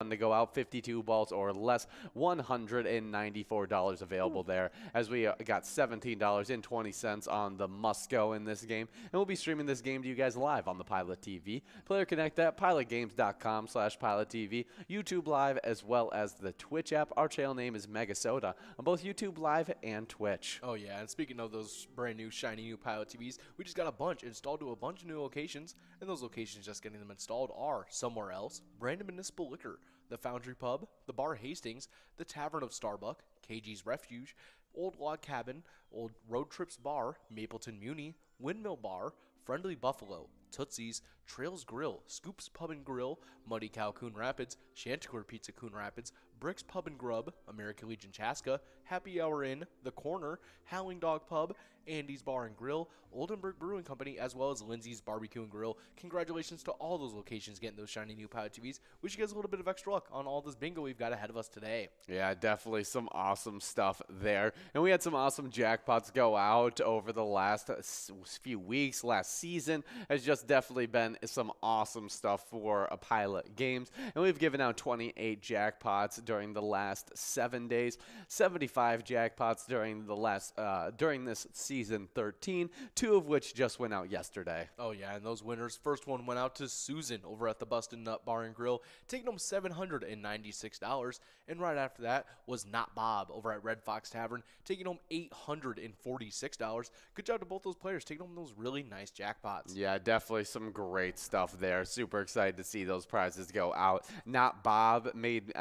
to go out, 52 balls or less, $194 available there, as we got $17.20 on the must-go in this game, and we'll be streaming this game to you guys live on the Pilot TV. Player Connect at pilotgames.com/PilotTV, YouTube Live, as well as the Twitch app. Our channel name is MegaSota on both YouTube Live and Twitch. Oh yeah, and speaking of those brand new, shiny new Pilot TVs, we just got a bunch installed to a bunch of new locations, and those locations just getting them installed are Somewhere Else, Brandon Municipal Liquor, the Foundry Pub, the Bar Hastings, the Tavern of Starbuck, KG's Refuge, Old Log Cabin, Old Road Trips Bar, Mapleton Muni, Windmill Bar, Friendly Buffalo, Tootsie's, Trails Grill, Scoops Pub and Grill, Muddy Cow Coon Rapids, Chanticleer Pizza Coon Rapids, Bricks Pub and Grub, American Legion Chaska, Happy Hour Inn, The Corner, Howling Dog Pub, Andy's Bar and Grill, Oldenburg Brewing Company, as well as Lindsay's Barbecue and Grill. Congratulations to all those locations getting those shiny new Pilot TVs. Wish you guys a little bit of extra luck on all this bingo we've got ahead of us today. Yeah, definitely some awesome stuff there. And we had some awesome jackpots go out over the last few weeks. Last season has just definitely been some awesome stuff for Pilot Games. And we've given out 28 jackpots during the last 7 days, 75 jackpots during the last during this season 13, 2 of which just went out yesterday. Oh yeah, and those winners, first one went out to Susan over at the Bustin' Nut Bar and Grill, taking home $796, and right after that was Not Bob over at Red Fox Tavern, taking home $846. Good job to both those players taking home those really nice jackpots. Yeah, definitely some great stuff there. Super excited to see those prizes go out. Not Bob made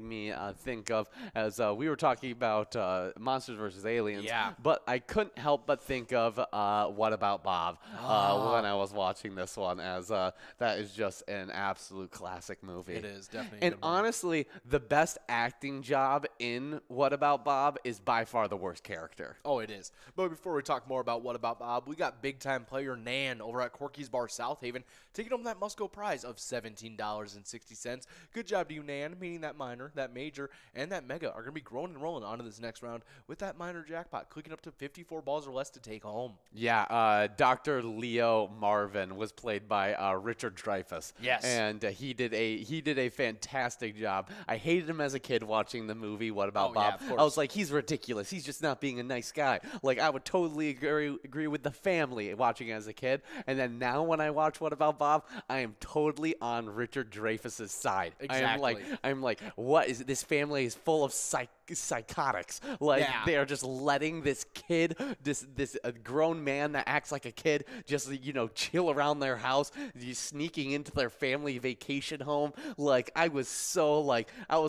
me think of, as we were talking about Monsters vs. Aliens. Yeah. But I couldn't help but think of What About Bob when I was watching this one, as that is just an absolute classic movie. It is, definitely. And honestly, the best acting job in What About Bob is by far the worst character. Oh, it is. But before we talk more about What About Bob, we got big-time player Nan over at Corky's Bar South Haven taking home that must-go prize of $17.60. Good job to you, Nan, meaning that minor, that major, and that mega are going to be growing and rolling onto this next round with that minor jackpot, clicking up to 54 balls or less to take home. Yeah, Dr. Leo Marvin was played by Richard Dreyfuss. Yes. And he did a fantastic job. I hated him as a kid watching the movie What About Bob. Yeah, of course. I was like, he's ridiculous. He's just not being a nice guy. Like, I would totally agree with the family watching as a kid. And then now when I watch What About Bob, I am totally on Richard Dreyfuss's side. Exactly. I'm like, what is it? This family is full of psychotics. Like, Yeah. they are just letting this kid, this grown man that acts like a kid, just, chill around their house, sneaking into their family vacation home. Like, I was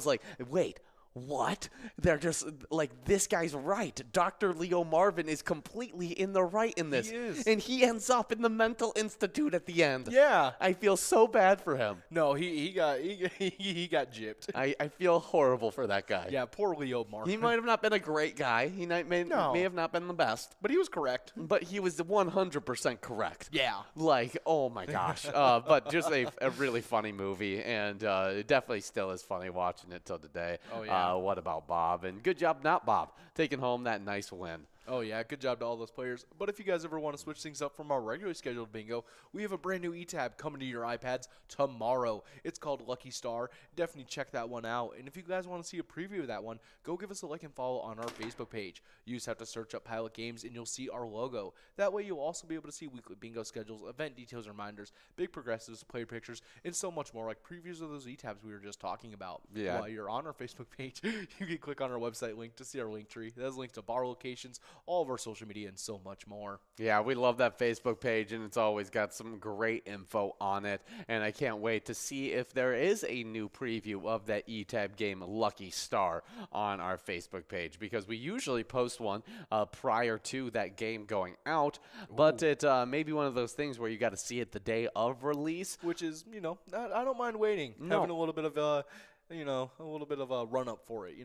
like, wait, what? They're just like, this guy's right. Dr. Leo Marvin is completely in the right in this. He is. And he ends up in the mental institute at the end. Yeah. I feel so bad for him. No, he got gypped. I feel horrible for that guy. Yeah, poor Leo Marvin. He might have not been a great guy. He may have not been the best. but he was correct. But he was 100% correct. Yeah. Like, oh my gosh. But just a really funny movie, and it definitely still is funny watching it till today. Oh, yeah. What About Bob? And good job, Not Bob, taking home that nice win. Oh, yeah, good job to all those players. But if you guys ever want to switch things up from our regularly scheduled bingo, we have a brand new e-tab coming to your iPads tomorrow. It's called Lucky Star. Definitely check that one out. And if you guys want to see a preview of that one, go give us a like and follow on our Facebook page. You just have to search up Pilot Games, and you'll see our logo. That way, you'll also be able to see weekly bingo schedules, event details, reminders, big progressives, player pictures, and so much more, like previews of those e-tabs we were just talking about. Yeah. While you're on our Facebook page, you can click on our website link to see our link tree. That has links to bar locations, all of our social media, and so much more. Yeah, we love that Facebook page, and it's always got some great info on it. And I can't wait to see if there is a new preview of that e-tab game, Lucky Star, on our Facebook page, because we usually post one prior to that game going out. But it may be one of those things where you got to see it the day of release. Which is, I don't mind waiting. No. Having a little bit of a little bit of a run-up for it,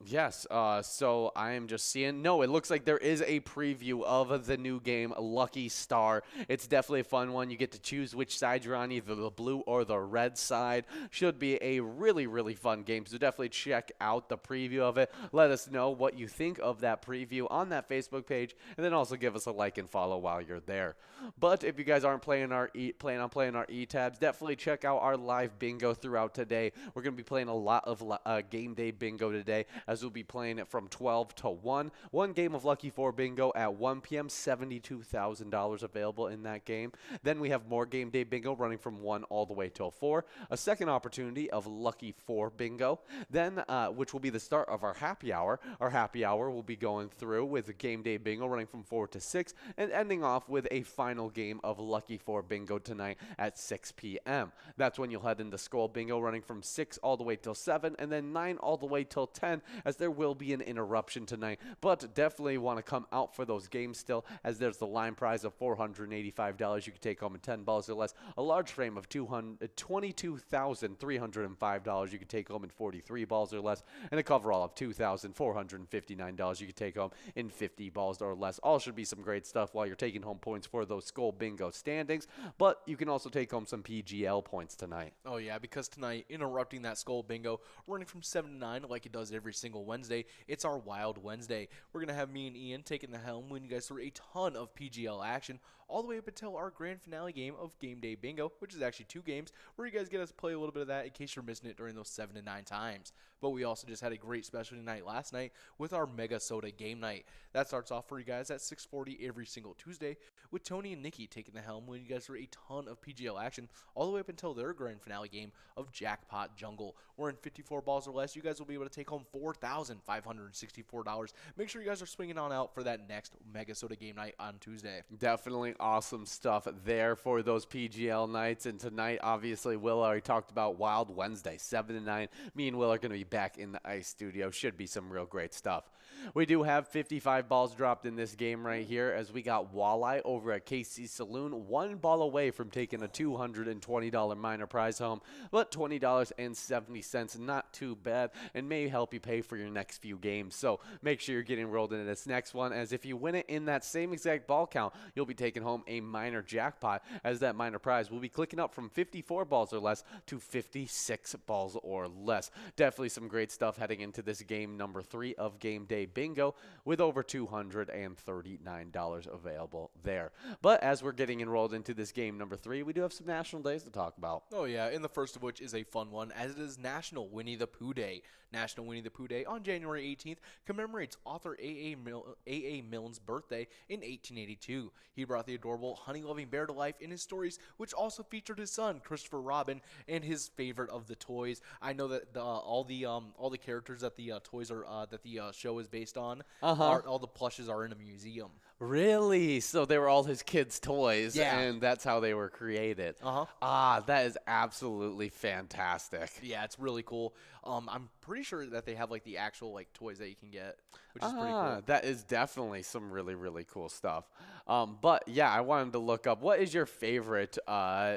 Yes, so I am just seeing. No, it looks like there is a preview of the new game, Lucky Star. It's definitely a fun one. You get to choose which side you're on, either the blue or the red side. Should be a really, really fun game, so definitely check out the preview of it. Let us know what you think of that preview on that Facebook page, and then also give us a like and follow while you're there. But if you guys aren't playing our e-tabs, definitely check out our live bingo throughout today. We're going to be playing a lot of game day bingo today, as we'll be playing it from 12 to 1. One game of Lucky 4 bingo at 1 p.m., $72,000 available in that game. Then we have more game day bingo running from 1 all the way till 4. A second opportunity of Lucky 4 bingo, then which will be the start of our happy hour. Our happy hour will be going through with game day bingo running from 4 to 6 and ending off with a final game of Lucky 4 bingo tonight at 6 p.m. That's when you'll head into Skull bingo running from 6 all the way till 7 and then 9 all the way till 10, as there will be an interruption tonight. But definitely want to come out for those games still, as there's the line prize of $485 you can take home in 10 balls or less, a large frame of $22,305 you can take home in 43 balls or less, and a coverall of $2,459 you can take home in 50 balls or less. All should be some great stuff while you're taking home points for those Skull bingo standings, but you can also take home some PGL points tonight. Oh, yeah, because tonight, interrupting that Skull bingo, running from 7 to 9 like it does every single Wednesday, it's our Wild Wednesday. We're going to have me and Ian taking the helm, winning you guys through a ton of PGL action, all the way up until our grand finale game of Game Day Bingo, which is actually 2 games, where you guys get us to play a little bit of that in case you're missing it during those 7 to 9 times. But we also just had a great specialty night last night with our MegaSota game night. That starts off for you guys at 6:40 every single Tuesday, with Tony and Nikki taking the helm, winning you guys through a ton of PGL action, all the way up until their grand finale game of Jackpot Jungle. We're in 54 balls or less. You guys will be able to take home $4,564. Make sure you guys are swinging on out for that next MegaSota game night on Tuesday. Definitely awesome stuff there for those PGL nights. And tonight, obviously, Will already talked about Wild Wednesday, 7 to 9. Me and Will are going to be back in the ice studio. Should be some real great stuff. We do have 55 balls dropped in this game right here, as we got Walleye over at KC Saloon, 1 ball away from taking a $220 minor prize home, but $20.70, not too bad, and may help you pay for your next few games. So make sure you're getting enrolled into this next one, as if you win it in that same exact ball count, you'll be taking home a minor jackpot, as that minor prize will be clicking up from 54 balls or less to 56 balls or less. Definitely some great stuff heading into this game number 3 of Game Day Bingo, with over $239 available there. But as we're getting enrolled into this game number 3, we do have some national days to talk about. Oh, yeah, and the first of which is a fun one, as it is National Winnie the Pooh Day. National Winnie the Pooh Day on January 18th commemorates author A.A. Milne's birthday in 1882. He brought the adorable honey-loving bear to life in his stories, which also featured his son, Christopher Robin, and his favorite of the toys. I know that all the characters that the toys are that the show is based on, all the plushes are in a museum. Really? So they were all his kids' toys, and that's how they were created. That is absolutely fantastic. Yeah, it's really cool. I'm pretty sure that they have like the actual like toys that you can get, which is pretty cool. That is definitely some really, really cool stuff. But yeah, I wanted to look up, what is your favorite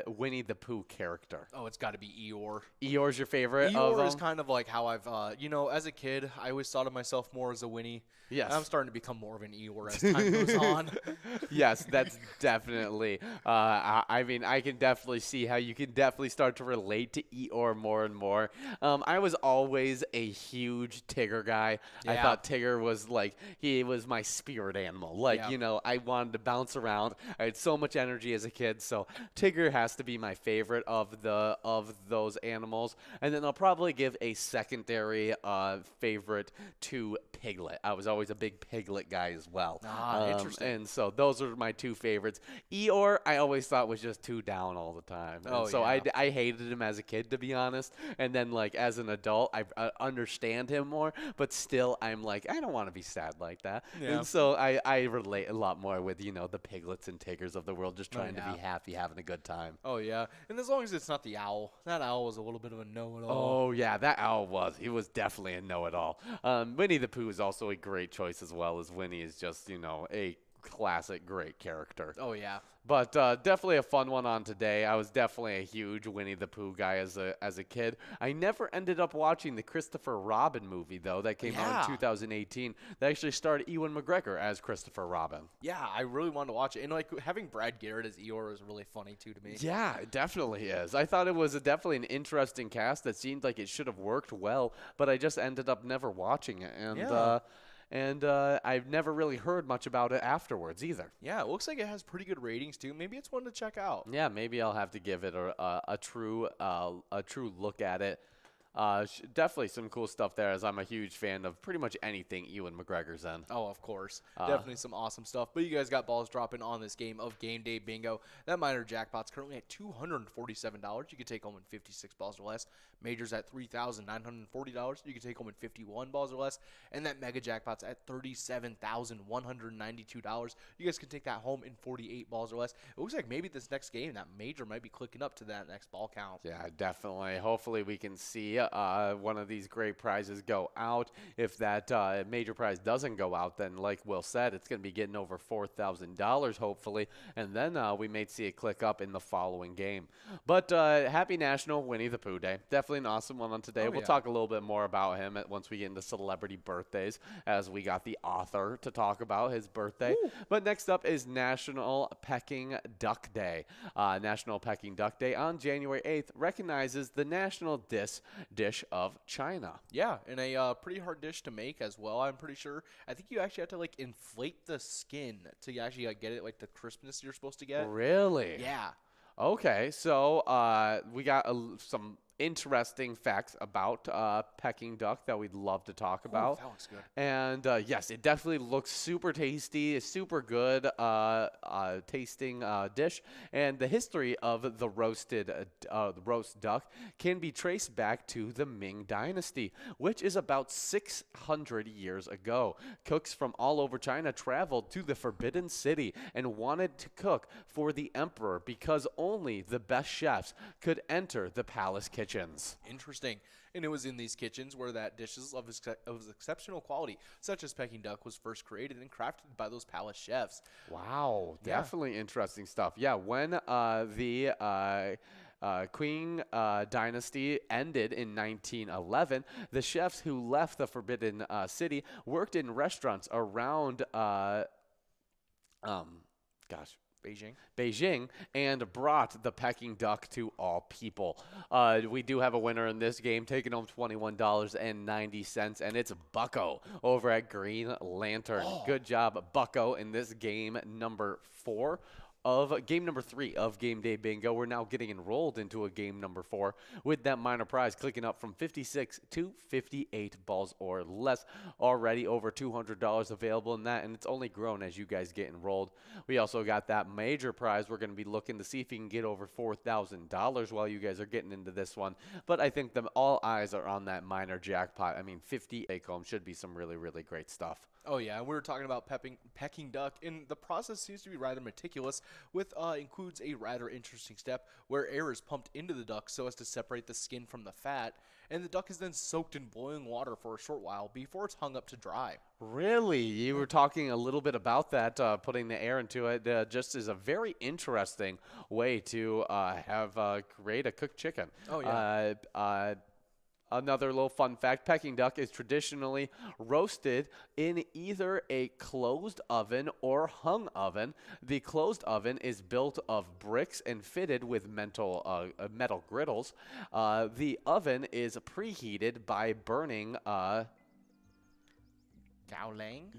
Winnie the Pooh character? Oh, it's got to be Eeyore. Eeyore's your favorite? Eeyore is kind of like how I've, as a kid, I always thought of myself more as a Winnie. Yes. I'm starting to become more of an Eeyore as time goes on. Yes, that's definitely. I mean, I can definitely see how you can definitely start to relate to Eeyore more and more. I was always a huge Tigger guy. I thought Tigger was he was my spirit animal. I wanted to bounce around. I had so much energy as a kid, so Tigger has to be my favorite of those animals. And then I'll probably give a secondary favorite to Piglet. I was always a big Piglet guy as well. Interesting. And so those are my 2 favorites. Eeyore, I always thought was just too down all the time. I hated him as a kid, to be honest. And then as an adult, I understand him more. But still, I'm I don't want to be sad like that. Yeah. And so I relate a lot more with, the Piglets and Tiggers of the world, just trying to be happy, having a good time. Oh, yeah. And as long as it's not the owl. That owl was a little bit of a know-it-all. Oh, yeah, that owl was. He was definitely a know-it-all. Winnie the Pooh is also a great choice, as well, as Winnie is just, a classic, great character. Oh yeah. But definitely a fun one on today. I was definitely a huge Winnie the Pooh guy as a kid. I never ended up watching the Christopher Robin movie, though, that came out in 2018. That actually starred Ewan McGregor as Christopher Robin. Yeah, I really wanted to watch it. And like having Brad Garrett as Eeyore was really funny too to me. Yeah, it definitely is. I thought it was definitely an interesting cast that seemed like it should have worked well, but I just ended up never watching it. And I've never really heard much about it afterwards either. Yeah, it looks like it has pretty good ratings too. Maybe it's one to check out. Yeah, maybe I'll have to give it a true look at it. Definitely some cool stuff there, as I'm a huge fan of pretty much anything Ewan McGregor's in. Oh, of course. Definitely some awesome stuff. But you guys got balls dropping on this game of Game Day Bingo. That minor jackpot's currently at $247. You can take home in 56 balls or less. Majors at $3,940. You can take home in 51 balls or less. And that mega jackpot's at $37,192. You guys can take that home in 48 balls or less. It looks like maybe this next game, that major might be clicking up to that next ball count. Yeah, definitely. Hopefully we can see one of these great prizes go out. If that major prize doesn't go out, then like Will said, it's going to be getting over $4,000 hopefully, and then we may see it click up in the following game. But happy National Winnie the Pooh Day. Definitely an awesome one on today. We'll talk a little bit more about him once we get into celebrity birthdays, as we got the author to talk about his birthday. Woo. But next up is National Peking Duck Day. National Peking Duck Day on January 8th recognizes the national dish of China. Yeah, and a pretty hard dish to make as well, I'm pretty sure. I think you actually have to like inflate the skin to actually get it like the crispness you're supposed to get. Really? Yeah. Okay, so we got some interesting facts about Peking duck that we'd love to talk about. That looks good. And yes, it definitely looks super tasty, super good tasting dish. And the history of the roast duck can be traced back to the Ming Dynasty, which is about 600 years ago. Cooks from all over China traveled to the Forbidden City and wanted to cook for the emperor because only the best chefs could enter the palace kitchens. Interesting. And it was in these kitchens where that dishes of exceptional quality, such as Peking duck, was first created and crafted by those palace chefs. Wow, definitely interesting stuff. Yeah, when the Qing dynasty ended in 1911, the chefs who left the Forbidden City worked in restaurants around Beijing, and brought the Peking duck to all people. We do have a winner in this game, taking home $21.90, and it's Bucko over at Green Lantern. Good job, Bucko, in this game number 3 of Game Day Bingo. We're now getting enrolled into a game number 4 with that minor prize clicking up from 56 to 58 balls or less. Already over $200 available in that, and it's only grown as you guys get enrolled. We also got that major prize. We're going to be looking to see if you can get over $4,000 while you guys are getting into this one. But I think all eyes are on that minor jackpot. I mean, 50 take-home should be some really, really great stuff. Oh, yeah, and we were talking about Peking duck, and the process seems to be rather meticulous, with includes a rather interesting step where air is pumped into the duck so as to separate the skin from the fat, and the duck is then soaked in boiling water for a short while before it's hung up to dry. Really? You were talking a little bit about that, putting the air into it, just is a very interesting way to create a cooked chicken. Oh, yeah. Another little fun fact, Peking duck is traditionally roasted in either a closed oven or hung oven. The closed oven is built of bricks and fitted with metal griddles. The oven is preheated by burning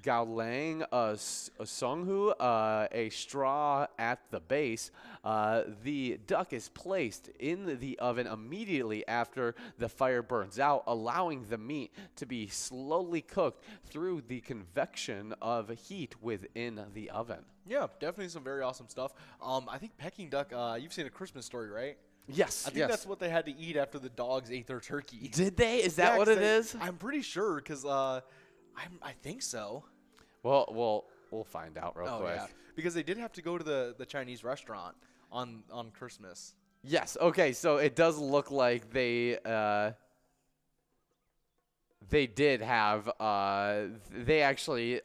Gaolang, Songhu, a straw at the base. The duck is placed in the oven immediately after the fire burns out, allowing the meat to be slowly cooked through the convection of heat within the oven. Yeah, definitely some very awesome stuff. I think Peking duck, you've seen A Christmas Story, right? Yes, I think that's what they had to eat after the dogs ate their turkey. Did they? Is that what it is? I'm pretty sure, because I think so. Well, we'll find out real quick. Yeah. Because they did have to go to the Chinese restaurant on Christmas. Yes. Okay. So it does look like they did have they actually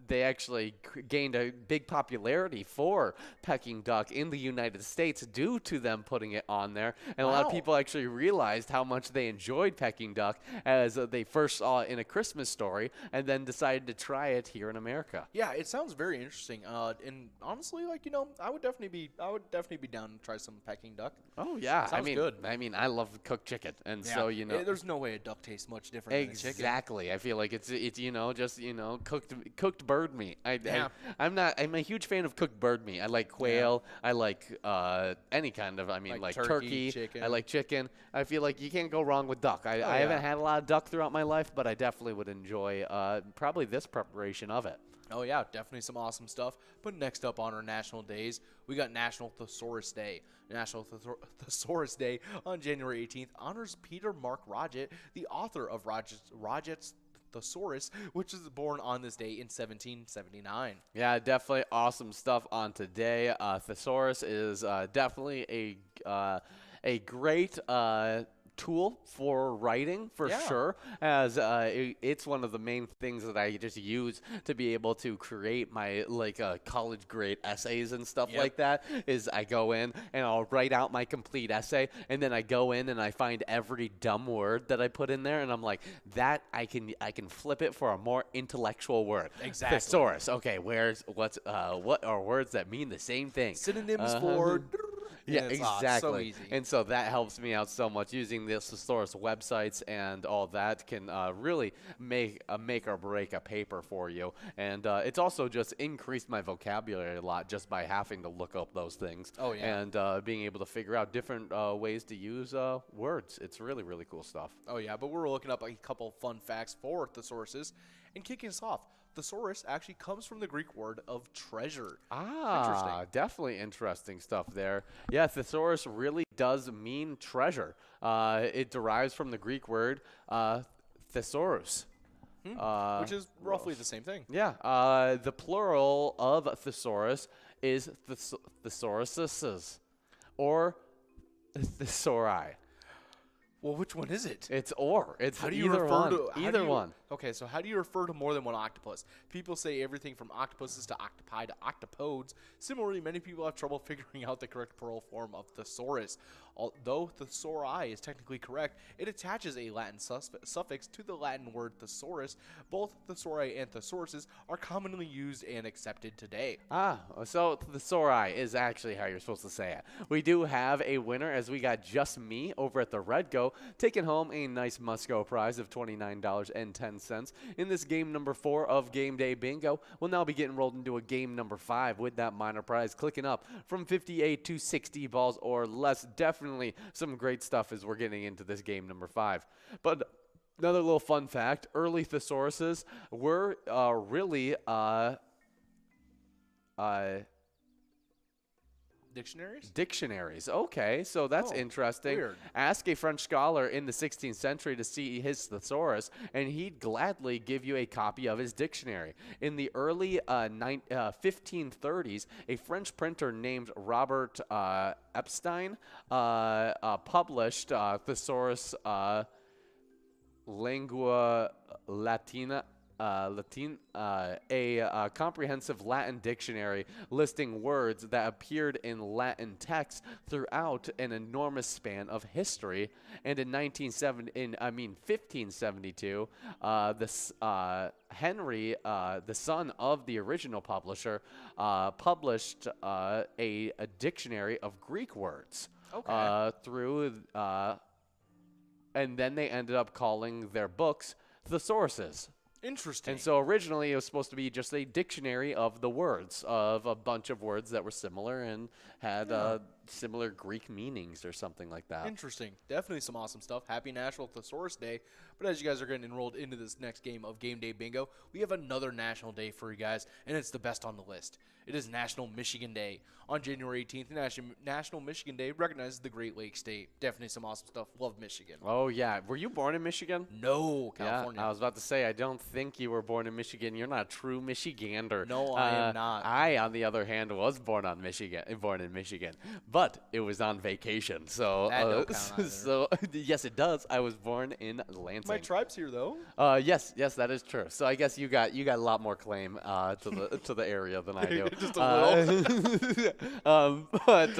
they actually gained a big popularity for Peking duck in the United States due to them putting it on there. And a lot of Wow. people actually realized how much they enjoyed Peking duck as they first saw it in A Christmas Story and then decided to try it here in America. Yeah, it sounds very interesting. And honestly, like, I would definitely be down to try some Peking duck. Oh yeah, Sounds good. I mean, I love cooked chicken, and so there's no way a duck tastes much different than a chicken. exactly. I feel like it's just cooked bird meat. Yeah. I'm a huge fan of cooked bird meat. I like quail. I like any kind of. I mean, Like like turkey, turkey. chicken. I like chicken. I feel like you can't go wrong with duck. I yeah. haven't had a lot of duck throughout my life, but I definitely would enjoy probably this preparation of it. Oh, yeah, definitely some awesome stuff. But next up on our national days, we got National Thesaurus Day. National Thesaurus Day on January 18th honors Peter Mark Rodgett, the author of Rodgett's Thesaurus, which was born on this day in 1779. Yeah, definitely awesome stuff on today. Thesaurus is definitely a great tool for writing for sure, as it's one of the main things that I just use to be able to create my college grade essays and stuff like that. Is I go in and I'll write out my complete essay, and then I go in and I find every dumb word that I put in there, and I'm like, that I can flip it for a more intellectual word. Exactly. Thesaurus. Okay, what are words that mean the same thing? Synonyms for... Yeah, it's exactly. so easy. And so that helps me out so much. Using the Thesaurus websites and all that can really make or break a paper for you. And it's also just increased my vocabulary a lot just by having to look up those things. Oh, yeah. And being able to figure out different ways to use words. It's really, really cool stuff. Oh, yeah, but we're looking up a couple fun facts for thesauruses. And kicking us off, thesaurus actually comes from the Greek word of treasure. Ah, definitely interesting stuff there. Yeah, thesaurus really does mean treasure. It derives from the Greek word thesaurus. Which is roughly the same thing. Yeah, the plural of thesaurus is thesauruses or thesauri. Well, which one is it? It's or. It's How do you either refer one. to Either one. Okay, so how do you refer to more than one octopus? People say everything from octopuses to octopi to octopodes. Similarly, many people have trouble figuring out the correct plural form of thesaurus. Although thesauri is technically correct, it attaches a Latin suffix to the Latin word thesaurus. Both thesauri and thesauruses are commonly used and accepted today. Ah, so thesauri is actually how you're supposed to say it. We do have a winner, as we got Just Me over at the Red Go, taking home a nice must-go prize of $29.10 in this game number 4 of Game Day Bingo. We'll now be getting rolled into a game number 5 with that minor prize clicking up from 58 to 60 balls or less. Definitely some great stuff as we're getting into this game number 5. But another little fun fact, early thesauruses were really Dictionaries? Okay, so that's interesting. Weird. Ask a French scholar in the 16th century to see his thesaurus, and he'd gladly give you a copy of his dictionary. In the early 1530s, a French printer named Robert Epstein published Thesaurus Lingua Latina. A comprehensive Latin dictionary listing words that appeared in Latin texts throughout an enormous span of history. And in 1572, Henry, the son of the original publisher, published a dictionary of Greek words. Okay. And then they ended up calling their books thesauruses. Interesting. And so originally it was supposed to be just a dictionary of the words, of a bunch of words that were similar and had similar Greek meanings or something like that. Interesting. Definitely some awesome stuff. Happy National Thesaurus Day. But as you guys are getting enrolled into this next game of Game Day Bingo, we have another national day for you guys, and it's the best on the list. It is National Michigan Day. On January 18th, National Michigan Day recognizes the Great Lakes State. Definitely some awesome stuff. Love Michigan. Oh, yeah. Were you born in Michigan? No, California. Yeah, I was about to say, I don't think you were born in Michigan. You're not a true Michigander. No, I am not. I, on the other hand, was born in Michigan. but it was on vacation. So, That don't count either. so yes, it does. I was born in Lansing. My tribe's here though. Yes, that is true. So I guess you got a lot more claim to the area than I do. Just a little. But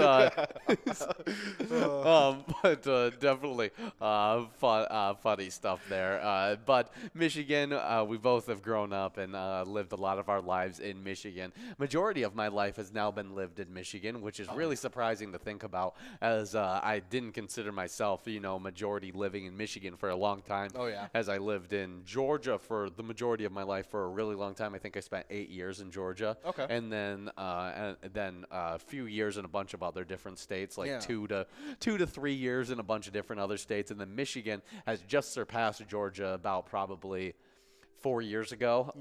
definitely funny stuff there. But Michigan, we both have grown up and lived a lot of our lives in Michigan. Majority of my life has now been lived in Michigan, which is really surprising to think about, as I didn't consider myself, majority living in Michigan for a long time. Oh, yeah. As I lived in Georgia for the majority of my life for a really long time. I think I spent 8 years in Georgia. Okay. And then a few years in a bunch of other different states, like Yeah. 2 to 3 years in a bunch of different other states. And then Michigan has just surpassed Georgia about probably 4 years ago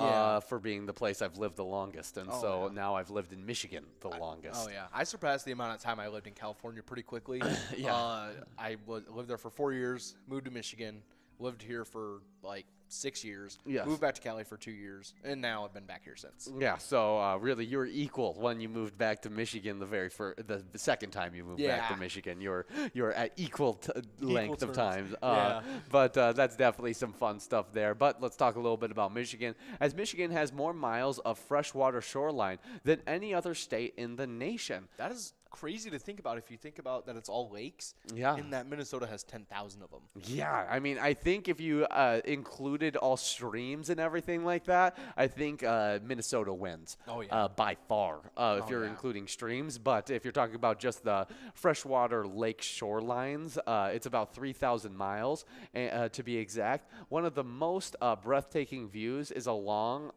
for being the place I've lived the longest. And now I've lived in Michigan the longest. Oh, yeah. I surpassed the amount of time I lived in California pretty quickly. Yeah. I lived there for 4 years, moved to Michigan, lived here for like 6 years, Yes. moved back to Cali for 2 years, and now I've been back here since. Yeah, so really, you were equal when you moved back to Michigan. The second time you moved back to Yeah. Michigan, you're at equal length of terms. time. But that's definitely some fun stuff there. But let's talk a little bit about Michigan, as Michigan has more miles of freshwater shoreline than any other state in the nation. That is crazy to think about if you think about that it's all lakes. Yeah. And that Minnesota has 10,000 of them. Yeah, I mean, I think if you included all streams and everything like that, I think Minnesota wins. Oh, yeah. By far, if you're yeah. including streams. But if you're talking about just the freshwater lake shorelines, it's about 3,000 miles to be exact. One of the most breathtaking views is along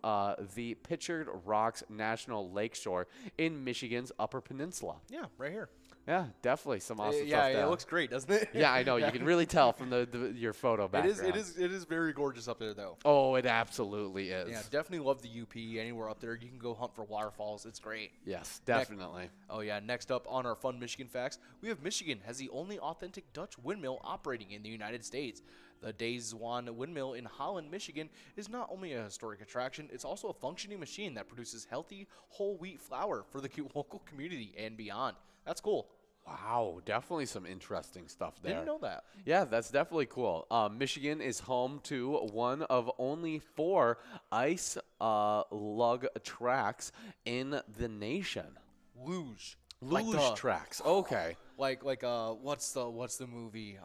the Pictured Rocks National Lakeshore in Michigan's Upper Peninsula. Yeah, right here. Yeah, definitely some awesome stuff Yeah, there. it looks great, doesn't it? Yeah, I know. You can really tell from your photo background. It is very gorgeous up there, though. Oh, it absolutely is. Yeah, definitely love the UP. Anywhere up there, you can go hunt for waterfalls. It's great. Yes, definitely. Oh, yeah. Next up on our fun Michigan facts, we have Michigan has the only authentic Dutch windmill operating in the United States. The Dayzwan windmill in Holland, Michigan is not only a historic attraction, it's also a functioning machine that produces healthy whole wheat flour for the local community and beyond. That's cool. Wow, definitely some interesting stuff there. Didn't know that. Yeah, that's definitely cool. Michigan is home to one of only 4 ice lug tracks in the nation. Luge. Luge tracks. Okay. What's the movie?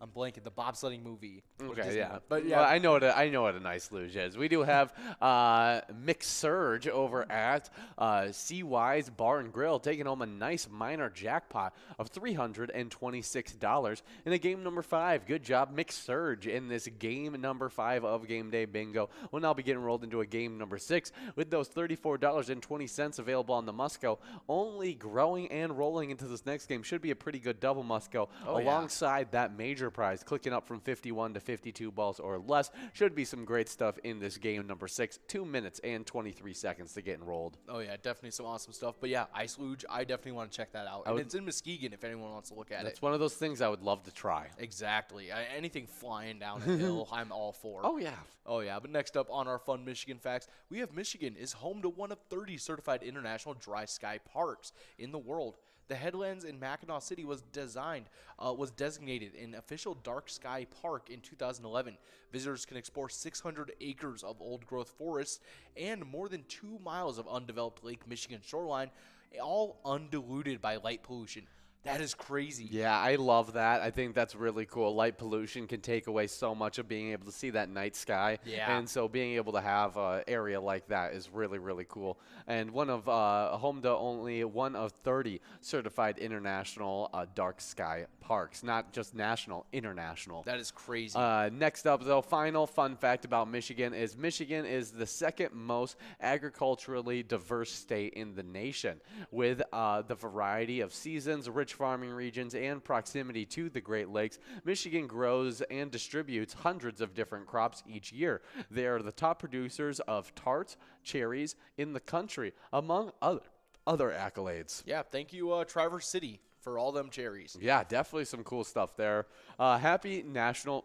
I'm blanking. The bobsledding movie. Okay, yeah, But well, I know what a nice luge is. We do have Mixed Surge over at CY's Bar and Grill taking home a nice minor jackpot of $326 in a game number 5. Good job, Mixed Surge, in this game number 5 of Game Day Bingo. We'll now be getting rolled into a game number 6 with those $34.20 available on the Musco. Only growing and rolling into this next game should be a pretty good double Musco alongside that major prize, clicking up from 51 to 52 balls or less. Should be some great stuff in this game number 6. 2 minutes and 23 seconds to get enrolled. Oh, yeah, definitely some awesome stuff. But, yeah, Ice Luge, I definitely want to check that out. And it's in Muskegon if anyone wants to look at it. That's one of those things I would love to try. Exactly. Anything flying down a hill, I'm all for. Oh, yeah. Oh, yeah. But next up on our fun Michigan facts, we have Michigan is home to one of 30 certified international dry sky parks in the world. The Headlands in Mackinac City was designated an official dark sky park in 2011. Visitors can explore 600 acres of old-growth forests and more than 2 miles of undeveloped Lake Michigan shoreline, all undiluted by light pollution. That is crazy. Yeah, I love that. I think that's really cool. Light pollution can take away so much of being able to see that night sky. Yeah. And so being able to have an area like that is really, really cool. And home to only one of 30 certified international dark sky parks. Not just national, international. That is crazy. Next up, though, final fun fact about Michigan is the second most agriculturally diverse state in the nation, with the variety of seasons, rich farming regions, and proximity to the Great Lakes. Michigan grows and distributes hundreds of different crops each year. They are the top producers of tarts, cherries in the country, among other accolades. Yeah, thank you, Traverse City, for all them cherries. Yeah, definitely some cool stuff there. Happy National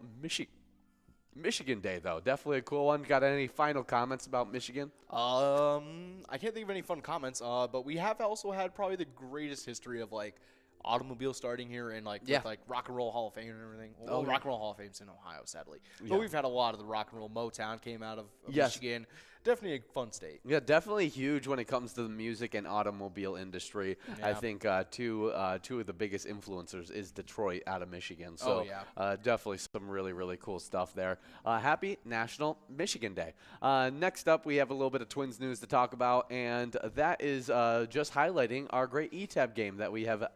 Michigan Day, though, definitely a cool one. Got any final comments about Michigan? I can't think of any fun comments. But we have also had probably the greatest history of like automobile starting here and like Yeah. with like Rock and Roll Hall of Fame and everything. Oh, Well, yeah. Rock and Roll Hall of Fame's in Ohio, sadly. Yeah. But we've had a lot of the Rock and Roll. Motown came out of Yes. Michigan. Definitely a fun state. Yeah, definitely huge when it comes to the music and automobile industry. I Yeah. think two of the biggest influencers is Detroit out of Michigan. So yeah. definitely some really, really cool stuff there. Happy National Michigan Day. Next up, we have a little bit of Twins news to talk about, and that is just highlighting our great ETAB game that we have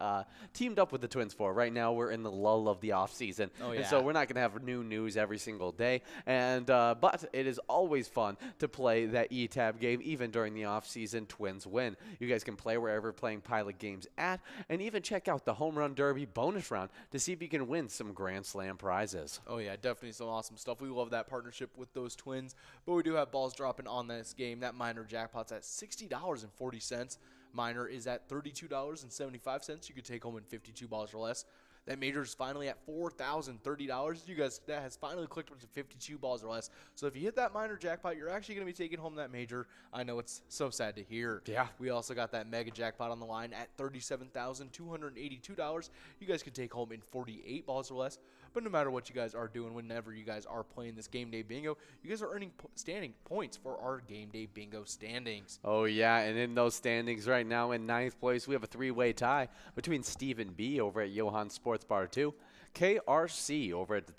teamed up with the Twins for. Right now, we're in the lull of the offseason, Oh, and yeah. so we're not going to have new news every single day. And but it is always fun to play that ETAB game, even during the offseason. Twins win. You guys can play wherever playing Pilot games at, and even check out the Home Run Derby bonus round to see if you can win some Grand Slam prizes. Oh, yeah, definitely some awesome stuff. We love that partnership with those Twins. But we do have balls dropping on this game. That minor jackpot's at $60.40. Minor is at $32.75. You could take home in 52 balls or less. That major is finally at $4,030. You guys, that has finally clicked up to 52 balls or less. So if you hit that minor jackpot, you're actually going to be taking home that major. I know it's so sad to hear. Yeah. We also got that mega jackpot on the line at $37,282. You guys can take home in 48 balls or less. But no matter what you guys are doing, whenever you guys are playing this game day bingo, you guys are earning standing points for our game day bingo standings. Oh, yeah, and in those standings right now in ninth place, we have a three-way tie between Stephen B. over at Johan Sports Bar 2, KRC over at the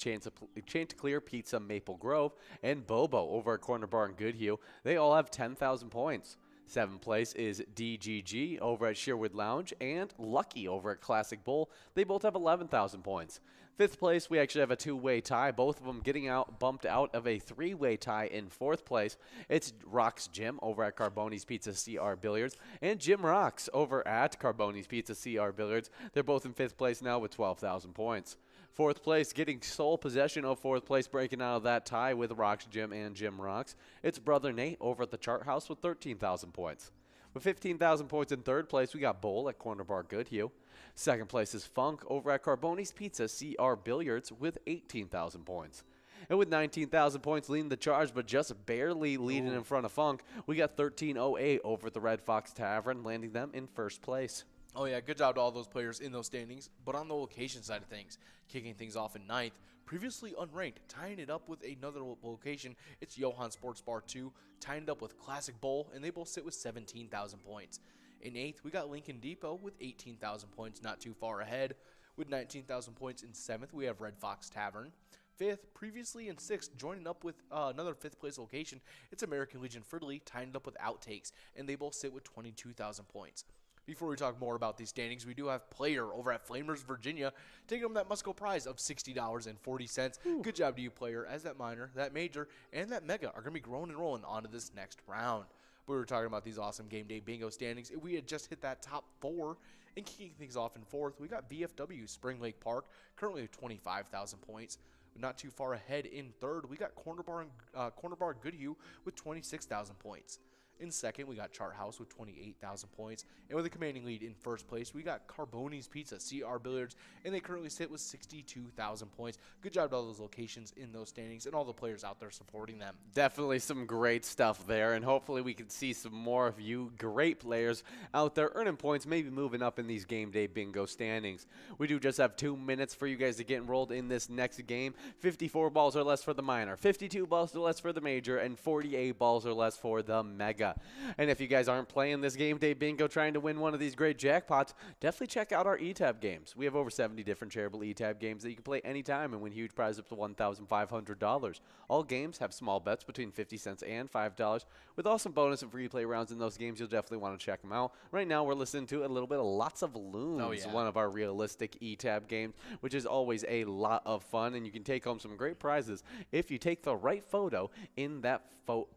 Chanticleer Pizza Maple Grove, and Bobo over at Corner Bar in Goodhue. They all have 10,000 points. Seventh place is DGG over at Sherwood Lounge and Lucky over at Classic Bowl. They both have 11,000 points. Fifth place, we actually have a two-way tie, both of them getting bumped out of a three-way tie in fourth place. It's Rocks Jim over at Carboni's Pizza CR Billiards and Jim Rocks over at Carboni's Pizza CR Billiards. They're both in fifth place now with 12,000 points. Fourth place, getting sole possession of fourth place, breaking out of that tie with Rocks Jim and Jim Rocks. It's Brother Nate over at the Chart House with 13,000 points. With 15,000 points in third place, we got Bowl at Corner Bar Goodhue. Second place is Funk over at Carboni's Pizza CR Billiards with 18,000 points. And with 19,000 points leading the charge, but just barely leading in front of Funk, we got 1308 over at the Red Fox Tavern, landing them in first place. Oh, yeah, good job to all those players in those standings. But on the location side of things, kicking things off in ninth, previously unranked, tying it up with another location, it's Johan Sports Bar 2, tying it up with Classic Bowl, and they both sit with 17,000 points. In eighth, we got Lincoln Depot with 18,000 points, not too far ahead. With 19,000 points in seventh, we have Red Fox Tavern. Fifth, previously in sixth, joining up with another fifth place location, it's American Legion Fridley, tying it up with Outtakes, and they both sit with 22,000 points. Before we talk more about these standings, we do have Player over at Flamers, Virginia, taking home that must-go prize of $60.40. Good job to you, Player, as that minor, that major, and that mega are going to be growing and rolling onto this next round. We were talking about these awesome game day bingo standings. We had just hit that top four, and kicking things off in fourth, we got VFW Spring Lake Park, currently with 25,000 points. Not too far ahead in third, we got Corner Bar Goodhue with 26,000 points. In second, we got Chart House with 28,000 points. And with a commanding lead in first place, we got Carboni's Pizza, CR Billiards, and they currently sit with 62,000 points. Good job to all those locations in those standings and all the players out there supporting them. Definitely some great stuff there, and hopefully we can see some more of you great players out there earning points, maybe moving up in these game day bingo standings. We do just have 2 minutes for you guys to get enrolled in this next game. 54 balls or less for the minor, 52 balls or less for the major, and 48 balls or less for the mega. And if you guys aren't playing this game day bingo trying to win one of these great jackpots, definitely check out our ETAB games. We have over 70 different Charitable ETAB games that you can play anytime and win huge prizes up to $1,500. All games have small bets between 50 cents and $5. With awesome bonus and free play rounds in those games, you'll definitely want to check them out. Right now, we're listening to a little bit of Lots of Loons, Oh, yeah. one of our realistic ETAB games, which is always a lot of fun, and you can take home some great prizes if you take the right photo in that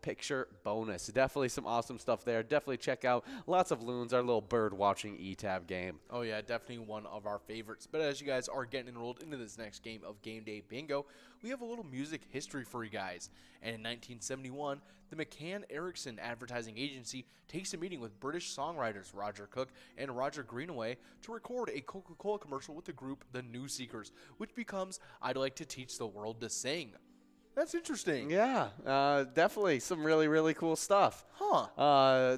picture bonus. Definitely some awesome stuff there. Definitely check out Lots of Loons, our little bird watching ETAB game. Oh, yeah, definitely one of our favorites. But as you guys are getting enrolled into this next game of Game Day Bingo, we have a little music history for you guys. And in 1971, the McCann Erickson Advertising Agency takes a meeting with British songwriters Roger Cook and Roger Greenaway to record a Coca-Cola commercial with the group The New Seekers, which becomes I'd Like to Teach the World to Sing. That's interesting. Yeah, definitely some really, really cool stuff. Huh.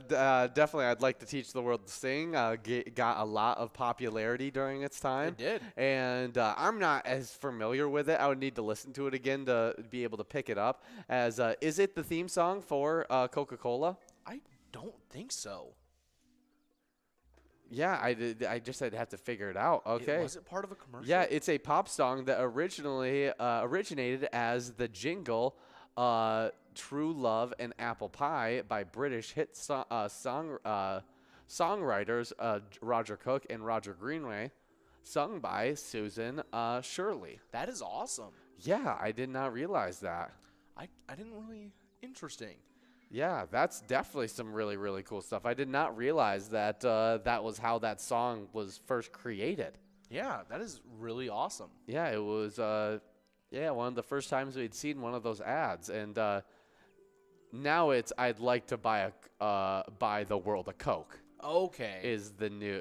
Definitely, I'd like to teach the world to sing. Got a lot of popularity during its time. It did. And I'm not as familiar with it. I would need to listen to it again to be able to pick it up. Is it the theme song for Coca-Cola? I don't think so. Yeah, I just had to have to figure it out. Okay. Was it part of a commercial? Yeah, it's a pop song that originally originated as the jingle True Love and Apple Pie by British hit songwriters Roger Cook and Roger Greenway, sung by Susan Shirley. That is awesome. Yeah, I did not realize that. I didn't really. Interesting. Yeah, that's definitely some really, really cool stuff. I did not realize that that was how that song was first created. Yeah, that is really awesome. Yeah, it was one of the first times we'd seen one of those ads. And now it's I'd like to buy the world a Coke. Okay. Is the new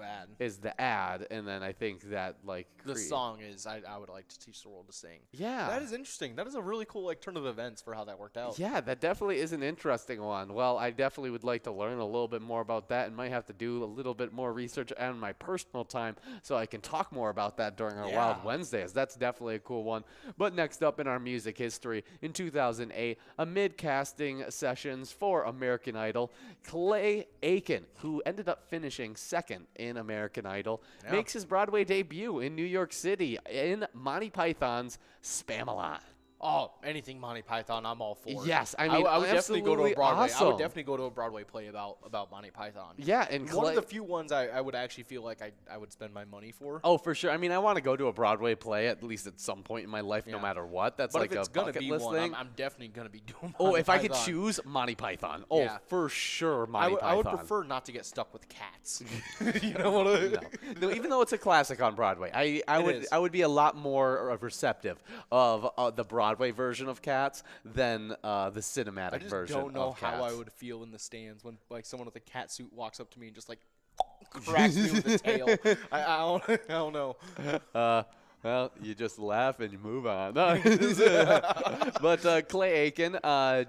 ad. Is the ad, and then I think that The song is I would like to teach the world to sing. Yeah. That is interesting. That is a really cool turn of events for how that worked out. Yeah, that definitely is an interesting one. Well, I definitely would like to learn a little bit more about that and might have to do a little bit more research on my personal time so I can talk more about that during our Wild Wednesdays. That's definitely a cool one. But next up in our music history, in 2008, amid casting sessions for American Idol, Clay Aiken, who ended up finishing second in American Idol, makes his Broadway debut in New York City in Monty Python's Spamalot. Oh, anything Monty Python, I'm all for. Yes, I mean, I would definitely go to a Broadway. Awesome. I would definitely go to a Broadway play about Monty Python. Yeah, and one of the few ones I would actually feel like I would spend my money for. Oh, for sure. I mean, I want to go to a Broadway play at least at some point in my life, no matter what. That's but like if it's a gonna bucket be list one, thing. I'm definitely gonna be doing. Oh, if I Python. could choose Monty Python. Yeah. Oh, for sure, Monty Python. I would prefer not to get stuck with cats. You know what I mean? No, even though it's a classic on Broadway, I would be a lot more receptive of the Broadway version of Cats than the cinematic version of Cats. I just don't know how I would feel in the stands when someone with a cat suit walks up to me and just cracks me with a tail. I don't know. Well, you just laugh and you move on. But Clay Aiken,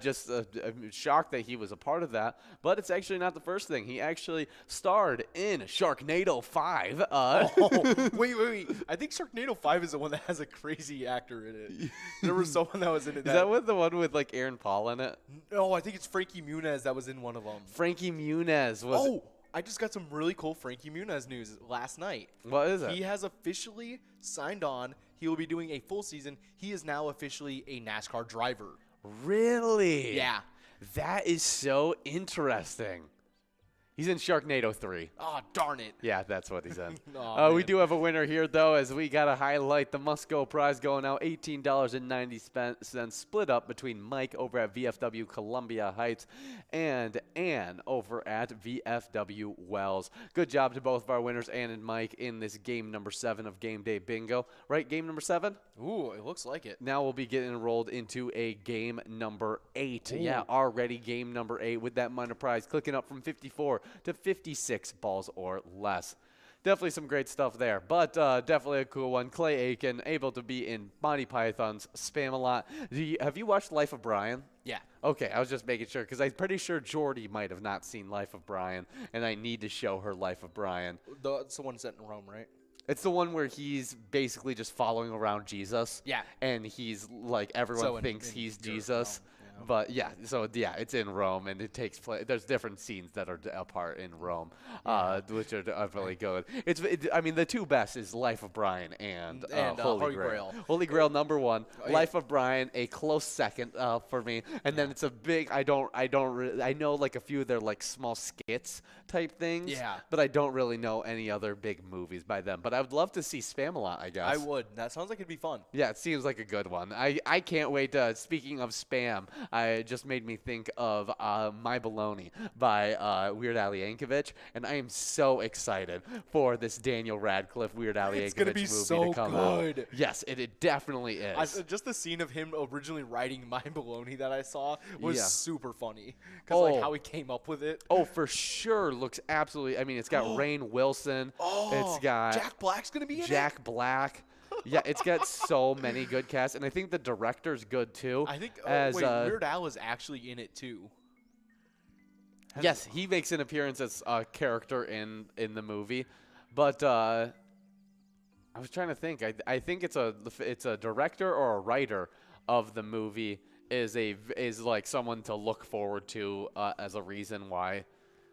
just shocked that he was a part of that. But it's actually not the first thing. He actually starred in Sharknado 5. Wait. I think Sharknado 5 is the one that has a crazy actor in it. There was someone that was in it. Is that with the one with like Aaron Paul in it? No, I think it's Frankie Muniz that was in one of them. Frankie Muniz was. Oh, I just got some really cool Frankie Muniz news last night. What is it? He has officially signed on. He will be doing a full season. He is now officially a NASCAR driver. Really? Yeah. That is so interesting. He's in Sharknado 3. Oh, darn it. Yeah, that's what he's in. We we do have a winner here, though, as we got to highlight the must-go prize going out, $18.90, split up between Mike over at VFW Columbia Heights and Ann over at VFW Wells. Good job to both of our winners, Ann and Mike, in this game number 7 of Game Day Bingo. Right, game number 7? Ooh, it looks like it. Now we'll be getting enrolled into a game number 8. Ooh. Yeah, already game number 8 with that minor prize clicking up from 54 to 56 balls or less. Definitely some great stuff there, but definitely a cool one. Clay Aiken, able to be in Monty Python's Spamalot. Have you watched Life of Brian? Yeah. Okay, I was just making sure, because I'm pretty sure Jordy might have not seen Life of Brian, and I need to show her Life of Brian. It's the one set in Rome, right? It's the one where he's basically just following around Jesus. Yeah. And he's like, everyone thinks he's Jesus. Rome, But yeah, it's in Rome, and it takes place. There's different scenes that are apart in Rome, which are really good. I mean, the two best is Life of Brian and Holy Grail. Holy Grail number 1, Life of Brian a close second for me, and then it's a big. I know like a few of their like small skits type things. Yeah. But I don't really know any other big movies by them. But I would love to see Spamalot, I guess. I would. That sounds like it'd be fun. Yeah, it seems like a good one. I can't wait. Speaking of spam, it just made me think of My Baloney by Weird Al Yankovic, and I am so excited for this Daniel Radcliffe Weird Al Yankovic movie to come out. Yes, it definitely is. Just the scene of him originally writing My Baloney that I saw was super funny, because like how he came up with it. Oh, for sure, looks absolutely. I mean, it's got Rainn Wilson. It's got Jack Black's gonna be in it. Jack Black. Yeah, it's got so many good casts, and I think the director's good too. I think as Weird Al is actually in it too. Yes, he makes an appearance as a character in the movie, but I was trying to think. I think it's a director or a writer of the movie is like someone to look forward to as a reason why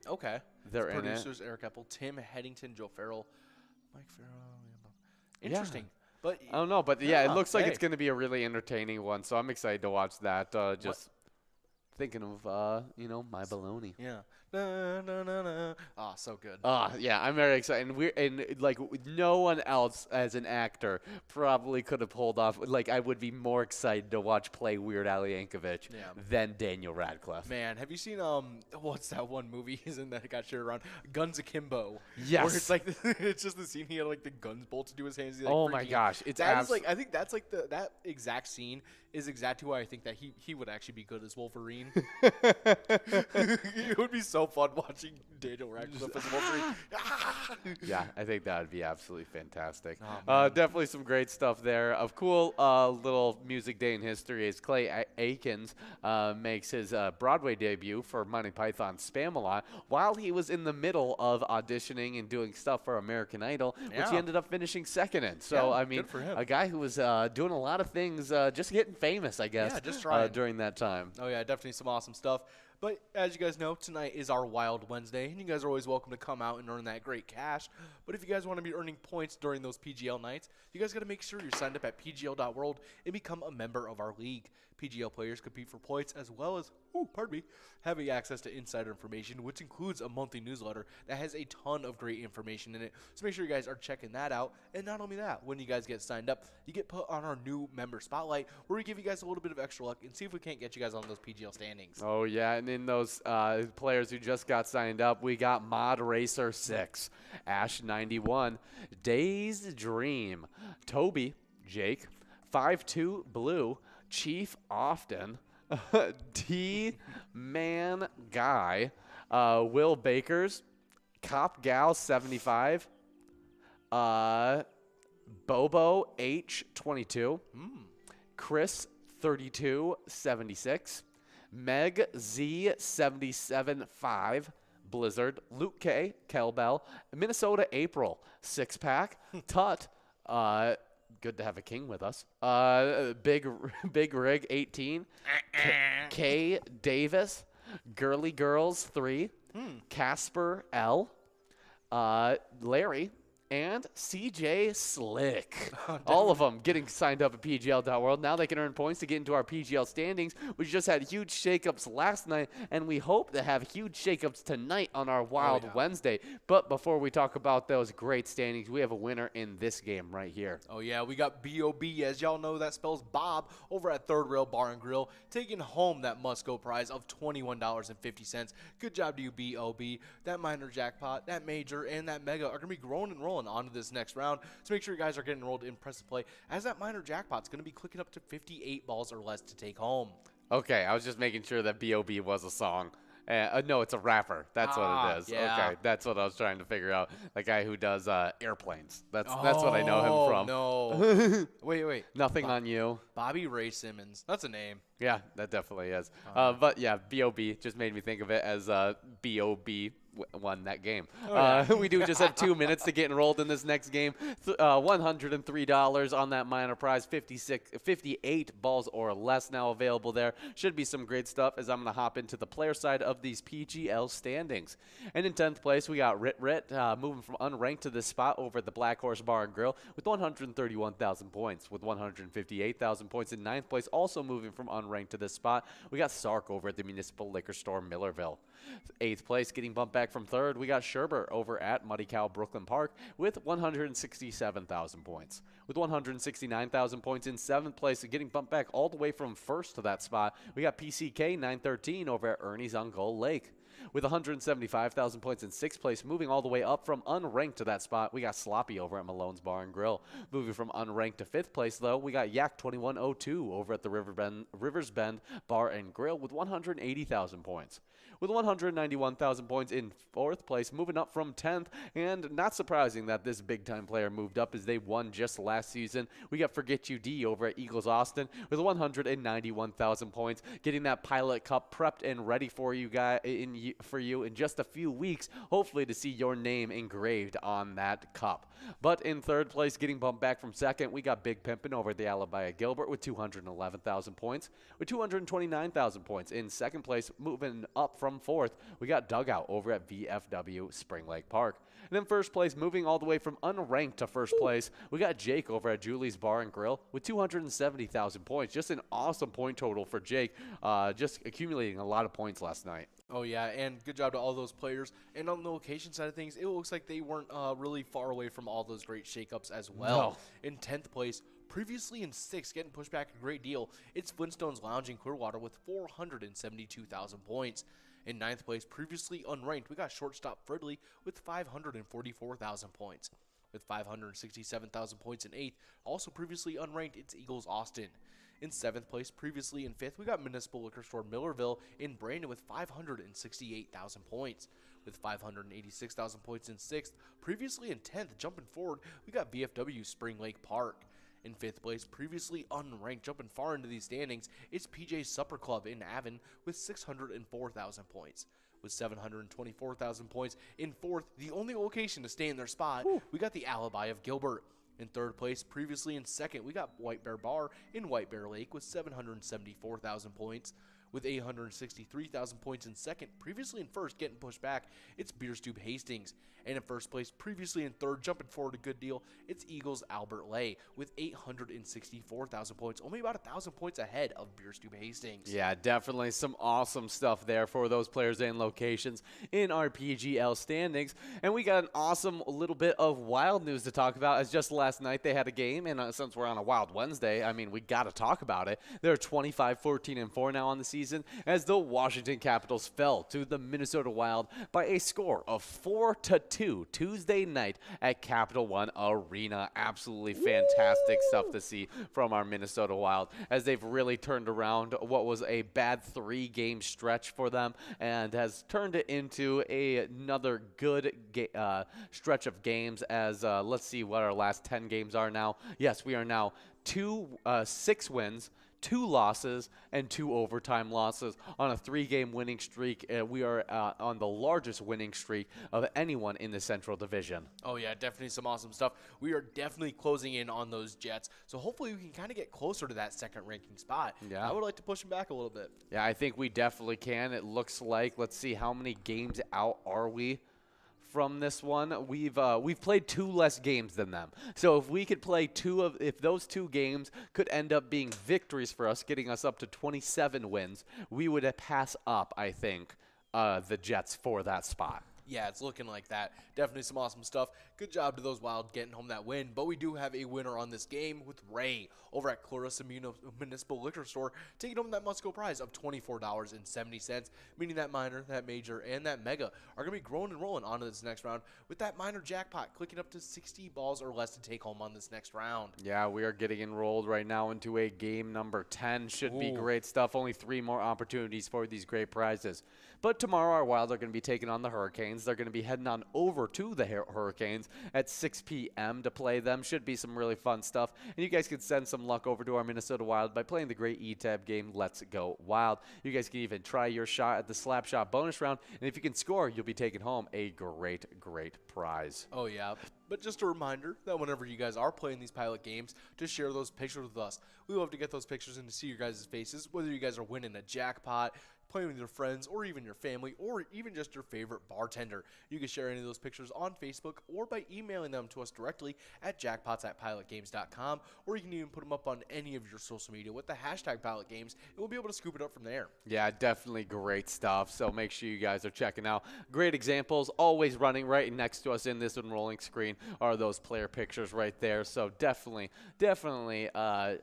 Okay. they're in it. Producers Eric Apple, Tim Headington, Joe Farrell, Mike Farrell. Yeah. Interesting. But I don't know, but yeah, it looks like hey. it's going to be a really entertaining one. So I'm excited to watch that. Just thinking of My Baloney. Yeah. Na, na, na, na. Oh, so good. Yeah, I'm very excited. And like no one else as an actor probably could have pulled off. Like I would be more excited to watch play Weird Al Yankovic than Daniel Radcliffe. Man, have you seen what's that one movie he's in that got shared around? Guns Akimbo. Yes. Where it's like it's just the scene he had like the guns bolted to his hands. He's, like, Oh my freaking- gosh, it's that is like I think that's like that exact scene is exactly why I think that he would actually be good as Wolverine. It would be so fun watching Daniel Radcliffe as Wolverine. Yeah, I think that would be absolutely fantastic. Oh, Definitely some great stuff there. Of cool little music day in history is Clay Aikens makes his Broadway debut for Monty Python's Spamalot while he was in the middle of auditioning and doing stuff for American Idol, which he Yeah. ended up finishing second in. So, Yeah, I mean, good for him. a guy who was doing a lot of things, just getting famous, I guess, Yeah, just trying. during that time. Oh, yeah, definitely some awesome stuff. But as you guys know, tonight is our Wild Wednesday, and you guys are always welcome to come out and earn that great cash. But if you guys want to be earning points during those PGL nights, you guys got to make sure you're signed up at pgl.world and become a member of our league. PGL players compete for points as well as, having access to insider information, which includes a monthly newsletter that has a ton of great information in it. So make sure you guys are checking that out. And not only that, when you guys get signed up, you get put on our new member spotlight where we give you guys a little bit of extra luck and see if we can't get you guys on those PGL standings. Oh, yeah, and in those players who just got signed up, we got Mod Racer 6, Ash 91, Days Dream, Toby, Jake, 5-2 Blue, Chief Often, D-Man Guy, Will Bakers, Cop Gal 75, Bobo H22, Chris 3276, Meg Z775, Blizzard, Luke K, Kelbell, Minnesota April, Six Pack, Tut, good to have a king with us. Big Rig 18, K Davis, Girly Girls 3, Casper L, Larry, and CJ Slick. All of them getting signed up at PGL.world. Now they can earn points to get into our PGL standings. We just had huge shakeups last night, and we hope to have huge shakeups tonight on our Wild Wednesday. But before we talk about those great standings, we have a winner in this game right here. Oh, yeah, we got B.O.B. As y'all know, that spells Bob over at Third Rail Bar and Grill, taking home that must-go prize of $21.50. Good job to you, B.O.B. That minor jackpot, that major, and that mega are going to be growing and rolling onto this next round. So make sure you guys are getting enrolled in Press to Play, as that minor jackpot's going to be clicking up to 58 balls or less to take home. Okay, I was just making sure that B.O.B. was a song. No, it's a rapper. That's what it is. Yeah. Okay, that's what I was trying to figure out. The guy who does airplanes. That's what I know him from. No. Wait. Nothing on you. Bobby Ray Simmons. That's a name. Yeah, that definitely is. But yeah, B.O.B. just made me think of it as B.O.B. won that game. We do just have 2 minutes to get enrolled in this next game. $103 on that minor prize, 58 balls or less now available there. Should be some great stuff as I'm going to hop into the player side of these PGL standings. And in 10th place, we got Rit moving from unranked to this spot over at the Black Horse Bar and Grill with 131,000 points. With 158,000 points in 9th place, also moving from unranked to this spot, we got Sark over at the Municipal Liquor Store Millerville. 8th place, getting bumped back from 3rd, we got Sherbert over at Muddy Cow Brooklyn Park with 167,000 points. With 169,000 points in 7th place, getting bumped back all the way from 1st to that spot, we got PCK 913 over at Ernie's on Gold Lake. with 175,000 points in 6th place. Moving all the way up from unranked to that spot, we got Sloppy over at Malone's Bar and Grill. Moving from unranked to 5th place, though, we got Yak 2102 over at the Rivers Bend Bar and Grill with 180,000 points. With 191,000 points in 4th place, moving up from 10th, and not surprising that this big-time player moved up as they won just last season. We got Forget You D over at Eagles Austin with 191,000 points, getting that Pilot Cup prepped and ready for you guys in just a few weeks, hopefully to see your name engraved on that cup. But in 3rd place, getting bumped back from 2nd, we got Big Pimpin' over at the Alibi of Gilbert with 211,000 points, with 229,000 points. In 2nd place, moving up from 4th, we got Dugout over at VFW Spring Lake Park. And in 1st place, moving all the way from unranked to 1st place, we got Jake over at Julie's Bar and Grill with 270,000 points. Just an awesome point total for Jake, just accumulating a lot of points last night. Oh, yeah, and good job to all those players. And on the location side of things, it looks like they weren't really far away from all those great shakeups as well. No. In 10th place, previously in 6th, getting pushed back a great deal, it's Flintstones Lounge in Clearwater with 472,000 points. In 9th place, previously unranked, we got Shortstop Fridley with 544,000 points. With 567,000 points in 8th, also previously unranked, it's Eagles Austin. In 7th place, previously in 5th, we got Municipal Liquor Store Millerville in Brandon with 568,000 points. With 586,000 points in 6th, previously in 10th, jumping forward, we got VFW Spring Lake Park. In 5th place, previously unranked, jumping far into these standings, it's PJ's Supper Club in Avon with 604,000 points. With 724,000 points in 4th, the only location to stay in their spot, we got the Alibi of Gilbert. In 3rd place, previously in 2nd, we got White Bear Bar in White Bear Lake with 774,000 points. With 863,000 points in 2nd, previously in 1st, getting pushed back, it's Beer Stube Hastings. And in 1st place, previously in 3rd, jumping forward a good deal, it's Eagles Albert Lay with 864,000 points, only about 1,000 points ahead of Beer Stube Hastings. Yeah, definitely some awesome stuff there for those players and locations in our PGL standings. And we got an awesome little bit of wild news to talk about, as just last night they had a game, and since we're on a Wild Wednesday, I mean, we got to talk about it. They're 25-14-4 now on the season, as the Washington Capitals fell to the Minnesota Wild by a score of 4-2 Tuesday night at Capital One Arena. Absolutely fantastic stuff to see from our Minnesota Wild, as they've really turned around what was a bad 3-game stretch for them and has turned it into another good stretch of games. As let's see what our last 10 games are now. Yes, we are now 6 wins, 2 losses, and 2 overtime losses on a 3-game winning streak. We are on the largest winning streak of anyone in the Central Division. Oh, yeah, definitely some awesome stuff. We are definitely closing in on those Jets, so hopefully we can kind of get closer to that 2nd ranking spot. Yeah. I would like to push them back a little bit. Yeah, I think we definitely can. It looks like, let's see, how many games out are we from this one? We've played 2 less games than them. So if we could play if those 2 games could end up being victories for us, getting us up to 27 wins, we would pass up, I think, the Jets for that spot. Yeah, it's looking like that. Definitely some awesome stuff. Good job to those Wild getting home that win. But we do have a winner on this game with Ray over at Clarissa Municipal Liquor Store, taking home that must-go prize of $24.70, meaning that minor, that major, and that mega are going to be growing and rolling onto this next round, with that minor jackpot clicking up to 60 balls or less to take home on this next round. Yeah, we are getting enrolled right now into a game number 10. Should be great stuff. Only 3 more opportunities for these great prizes. But tomorrow our Wild are going to be taking on the Hurricanes. They're going to be heading on over to the Hurricanes at 6 p.m. to play them. Should be some really fun stuff. And you guys can send some luck over to our Minnesota Wild by playing the great E-Tab game, Let's Go Wild. You guys can even try your shot at the Slap Shot bonus round. And if you can score, you'll be taking home a great, great prize. Oh, yeah. But just a reminder that whenever you guys are playing these pilot games, to share those pictures with us. We love to get those pictures and to see your guys' faces, whether you guys are winning a jackpot, playing with your friends, or even your family, or even just your favorite bartender. You can share any of those pictures on Facebook or by emailing them to us directly at jackpots@pilotgames.com, or you can even put them up on any of your social media with the hashtag pilotgames, and we'll be able to scoop it up from there. Yeah, definitely great stuff. So make sure you guys are checking out. Great examples, always running right next to us in this enrolling screen are those player pictures right there. So definitely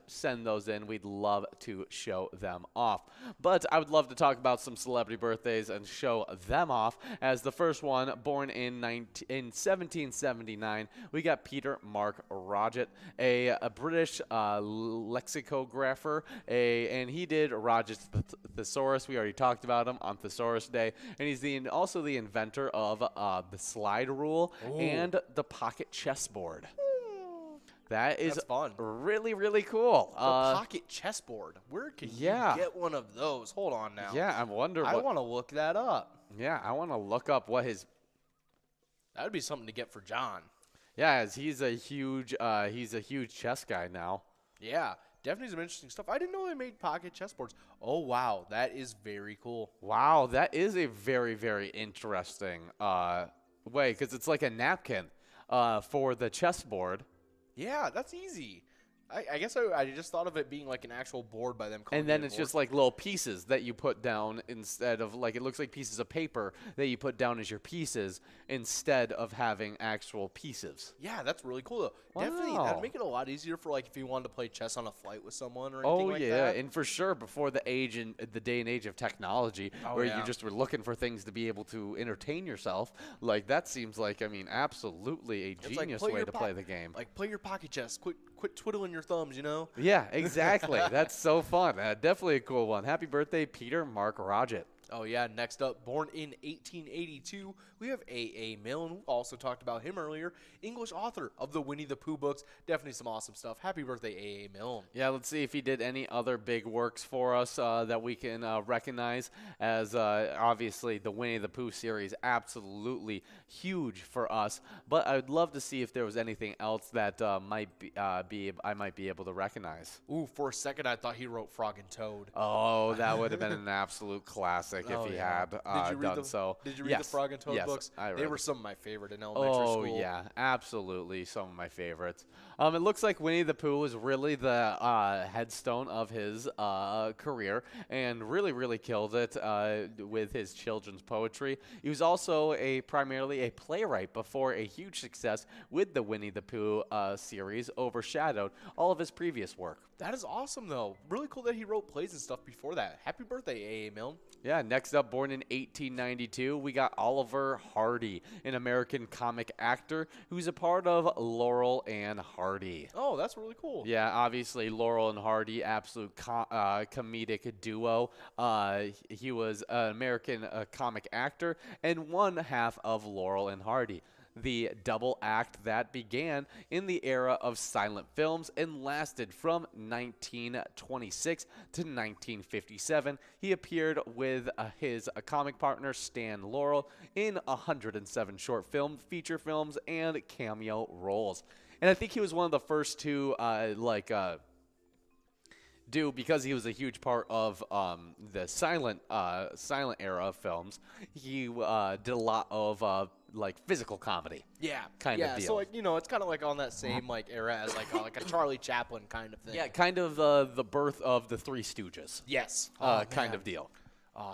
send those in. We'd love to show them off. But I would love to talk about some celebrity birthdays and show them off. As the first one, born in 1779, we got Peter Mark Rodgett, a British lexicographer, and he did Rodgett's Thesaurus. We already talked about him on Thesaurus Day, and he's also the inventor of the slide rule and the pocket chessboard. That's fun. Really, really cool. The pocket chessboard. Where can you get one of those? Hold on now. Yeah, I wonder. I want to look that up. Yeah, I want to look up what his. That would be something to get for John. Yeah, as he's a huge chess guy now. Yeah, definitely some interesting stuff. I didn't know they made pocket chessboards. Oh wow, that is very cool. Wow, that is a very, very interesting way, because it's like a napkin for the chessboard. Yeah, that's easy. I guess I just thought of it being like an actual board by them. And then it's just like little pieces that you put down instead of like, it looks like pieces of paper that you put down as your pieces instead of having actual pieces. Yeah, that's really cool though. Wow. Definitely, that'd make it a lot easier for like if you wanted to play chess on a flight with someone or anything like that. Oh yeah, and for sure before the day and age of technology, where you just were looking for things to be able to entertain yourself, like that seems like, I mean, absolutely a genius way to play the game. Like play your pocket chess. Quit twiddling your thumbs, you know? Yeah, exactly. That's so fun. Definitely a cool one. Happy birthday, Peter Mark Rodgett. Oh, yeah. Next up, born in 1882, we have A.A. Milne. We also talked about him earlier. English author of the Winnie the Pooh books. Definitely some awesome stuff. Happy birthday, A.A. Milne. Yeah, let's see if he did any other big works for us that we can recognize, as obviously the Winnie the Pooh series, absolutely huge for us. But I'd love to see if there was anything else that I might be able to recognize. Ooh, for a second I thought he wrote Frog and Toad. Oh, that would have been an absolute classic if he had done so. Did you read the Frog and Toad books? They were some of my favorite in elementary school. Oh, yeah, absolutely. Some of my favorites. It looks like Winnie the Pooh was really the headstone of his career and really, really killed it with his children's poetry. He was also primarily a playwright before a huge success with the Winnie the Pooh series overshadowed all of his previous work. That is awesome, though. Really cool that he wrote plays and stuff before that. Happy birthday, A.A. Milne. Yeah, next up, born in 1892, we got Oliver Hardy, an American comic actor who's a part of Laurel and Hardy. Oh, that's really cool. Yeah, obviously, Laurel and Hardy, absolute comedic duo. He was an American comic actor and one half of Laurel and Hardy, the double act that began in the era of silent films and lasted from 1926 to 1957. He appeared with his comic partner Stan Laurel in 107 short film, feature films, and cameo roles. And I think he was one of the first to because he was a huge part of the silent era of films. He did a lot of physical comedy. Yeah, kind of deal. So it's kind of like on that same era as like a Charlie Chaplin kind of thing. Yeah, kind of the birth of the Three Stooges. Yes, kind of deal.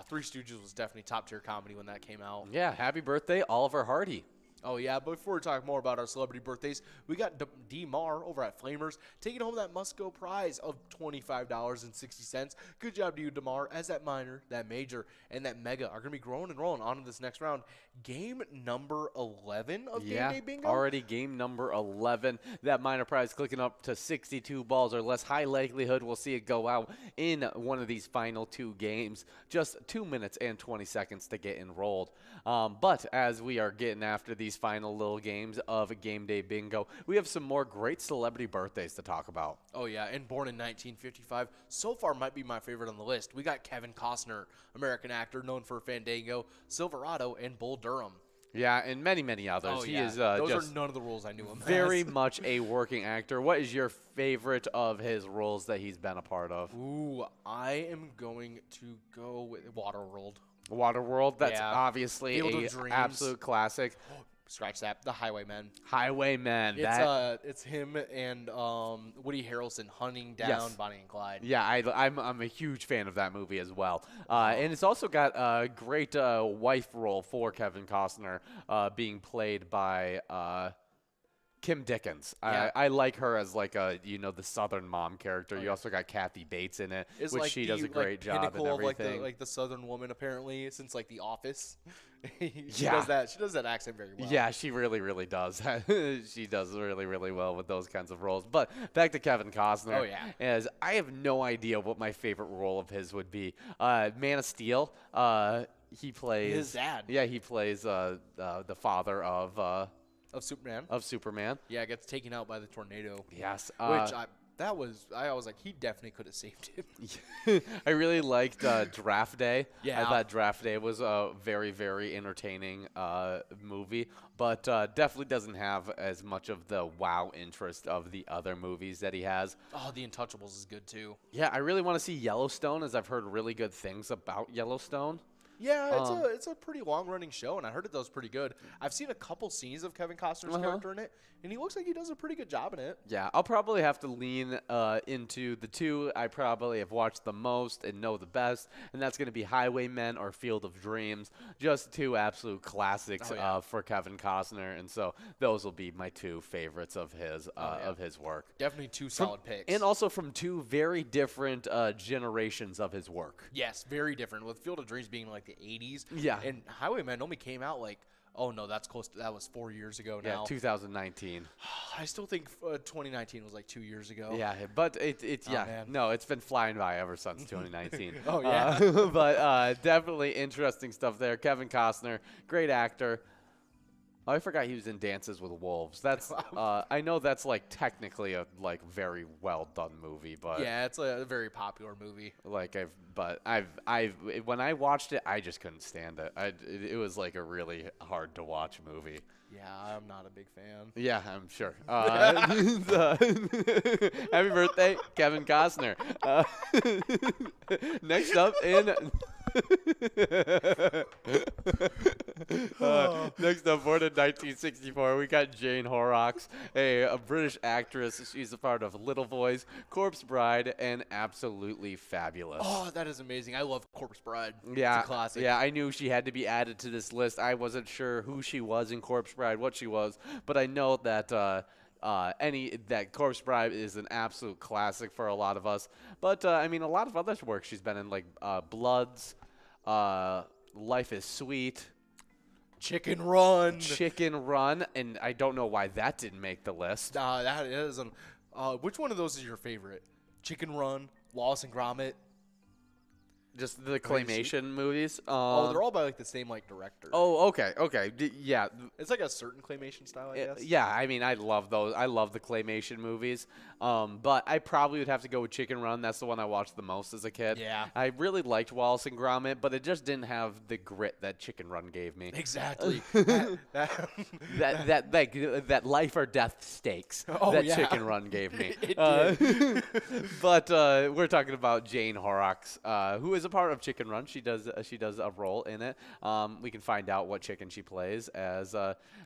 Three Stooges was definitely top tier comedy when that came out. Yeah, happy birthday, Oliver Hardy. Oh, yeah, but before we talk more about our celebrity birthdays, we got D-Mar over at Flamers taking home that must-go prize of $25.60. Good job to you, DeMar, as that minor, that major, and that mega are going to be growing and rolling on to this next round. Game number 11 of Game Day Bingo? Already game number 11. That minor prize clicking up to 62 balls or less. High likelihood we'll see it go out in one of these final two games. Just 2 minutes and 20 seconds to get enrolled. But as we are getting after these final little games of Game Day Bingo, we have some more great celebrity birthdays to talk about. Oh, yeah, and born in 1955, so far might be my favorite on the list. We got Kevin Costner, American actor known for Fandango, Silverado, and Bull Durham. Yeah, and many, many others. Oh, he yeah. is Those just are none of the roles I knew him very as. much a working actor. What is your favorite of his roles that he's been a part of? Ooh, I am going to go with Waterworld. Waterworld, that's obviously Field of a Dreams. absolute classic. Scratch that. The Highwaymen. Highwaymen. It's him and Woody Harrelson hunting down Bonnie and Clyde. Yeah, I'm a huge fan of that movie as well. And it's also got a great wife role for Kevin Costner, being played by Kim Dickens. Yeah. I like her as like a the Southern mom character. You also got Kathy Bates in it, It's which like she the, does a great job and pinnacle of everything. like the Southern woman apparently since like The Office. She Yeah. does that. She does that accent very well. Yeah, she really, really does. She does really, really well with those kinds of roles. But back to Kevin Costner. Oh, yeah. As I have no idea what my favorite role of his would be. Man of Steel. He plays His dad. Yeah, he plays the father of Superman. Superman. Yeah, gets taken out by the tornado. Yes. Which I was like, he definitely could have saved him. I really liked Draft Day. Yeah. I thought Draft Day was a very, very entertaining movie, but definitely doesn't have as much of the wow interest of the other movies that he has. Oh, The Untouchables is good too. Yeah, I really want to see Yellowstone, as I've heard really good things about Yellowstone. Yeah, it's a pretty long running show, and I heard it does pretty good. I've seen a couple scenes of Kevin Costner's character in it, and he looks like he does a pretty good job in it. Yeah, I'll probably have to lean into the two I probably have watched the most and know the best, and that's going to be Highwaymen or Field of Dreams. Just two absolute classics for Kevin Costner, and so those will be my two favorites of his work. Definitely two solid picks. And also from two very different generations of his work. Yes, very different. With Field of Dreams being like the 80s. Yeah. And Highwaymen only came out like, oh no, that was 4 years ago now. Yeah, 2019. I still think 2019 was like 2 years ago. Yeah, but it's man. no, it's been flying by ever since 2019. Oh, yeah. But definitely interesting stuff there. Kevin Costner, great actor. Oh, I forgot he was in Dances with Wolves. That's I know that's like technically a like very well done movie, but Yeah, it's a very popular movie. like I've when I watched it, I just couldn't stand it. It was like a really hard to watch movie. Yeah, I'm not a big fan. Yeah, I'm sure. Happy birthday, Kevin Costner. Next up next up, born in 1964, we got Jane Horrocks, a British actress. She's a part of Little Boys, Corpse Bride, and Absolutely Fabulous. Oh, that is amazing. I love Corpse Bride. Yeah, It's a classic. Yeah, I knew she had to be added to this list. I wasn't sure who she was in Corpse Bride, what she was, but I know that that Corpse Bride is an absolute classic for a lot of us. But I mean, a lot of other work she's been in, like Bloods, Life is Sweet, Chicken Run. Chicken Run, and I don't know why that didn't make the list. That is which one of those is your favorite? Chicken Run, Wallace and Gromit. Just the claymation movies. They're all by like the same like director. Oh, okay. Yeah. It's like a certain claymation style, I guess. Yeah, I mean, I love those. I love the claymation movies. But I probably would have to go with Chicken Run. That's the one I watched the most as a kid. Yeah. I really liked Wallace and Gromit, but it just didn't have the grit that Chicken Run gave me. Exactly. that life or death stakes that Chicken Run gave me. It did. But we're talking about Jane Horrocks, who is a part of Chicken Run. She does a role in it. We can find out what chicken she plays as.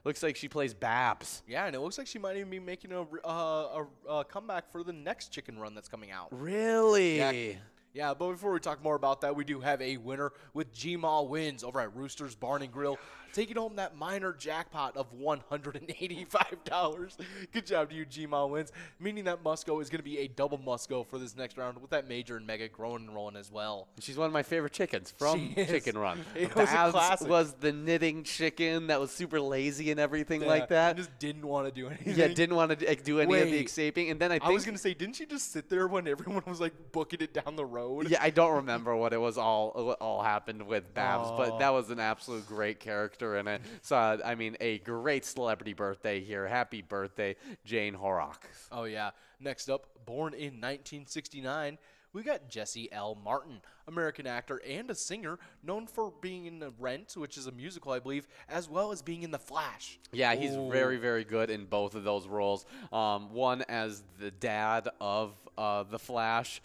Looks like she plays Babs. Yeah, and it looks like she might even be making a comeback for the next Chicken Run that's coming out. Really? Yeah, but before we talk more about that, we do have a winner with Gmal Wins over at Rooster's Barn and Grill, taking home that minor jackpot of $185. Good job to you, Gmal Wins, meaning that Musco is going to be a double Musco for this next round with that Major and Mega growing and rolling as well. She's one of my favorite chickens from Chicken Run. It was a Babs classic. was the knitting chicken that was super lazy and everything like that. Just didn't want to do anything. Yeah, didn't want to do any of the Wait. escaping. And then I I think was going to say, didn't she just sit there when everyone was like booking it down the road? Yeah, I don't remember what all happened with Babs, but that was an absolute great character in it. So, I mean, a great celebrity birthday here. Happy birthday, Jane Horrocks. Oh, yeah. Next up, born in 1969, we got Jesse L. Martin, American actor and a singer known for being in Rent, which is a musical, I believe, as well as being in The Flash. Yeah, he's very, very good in both of those roles. One as the dad of The Flash,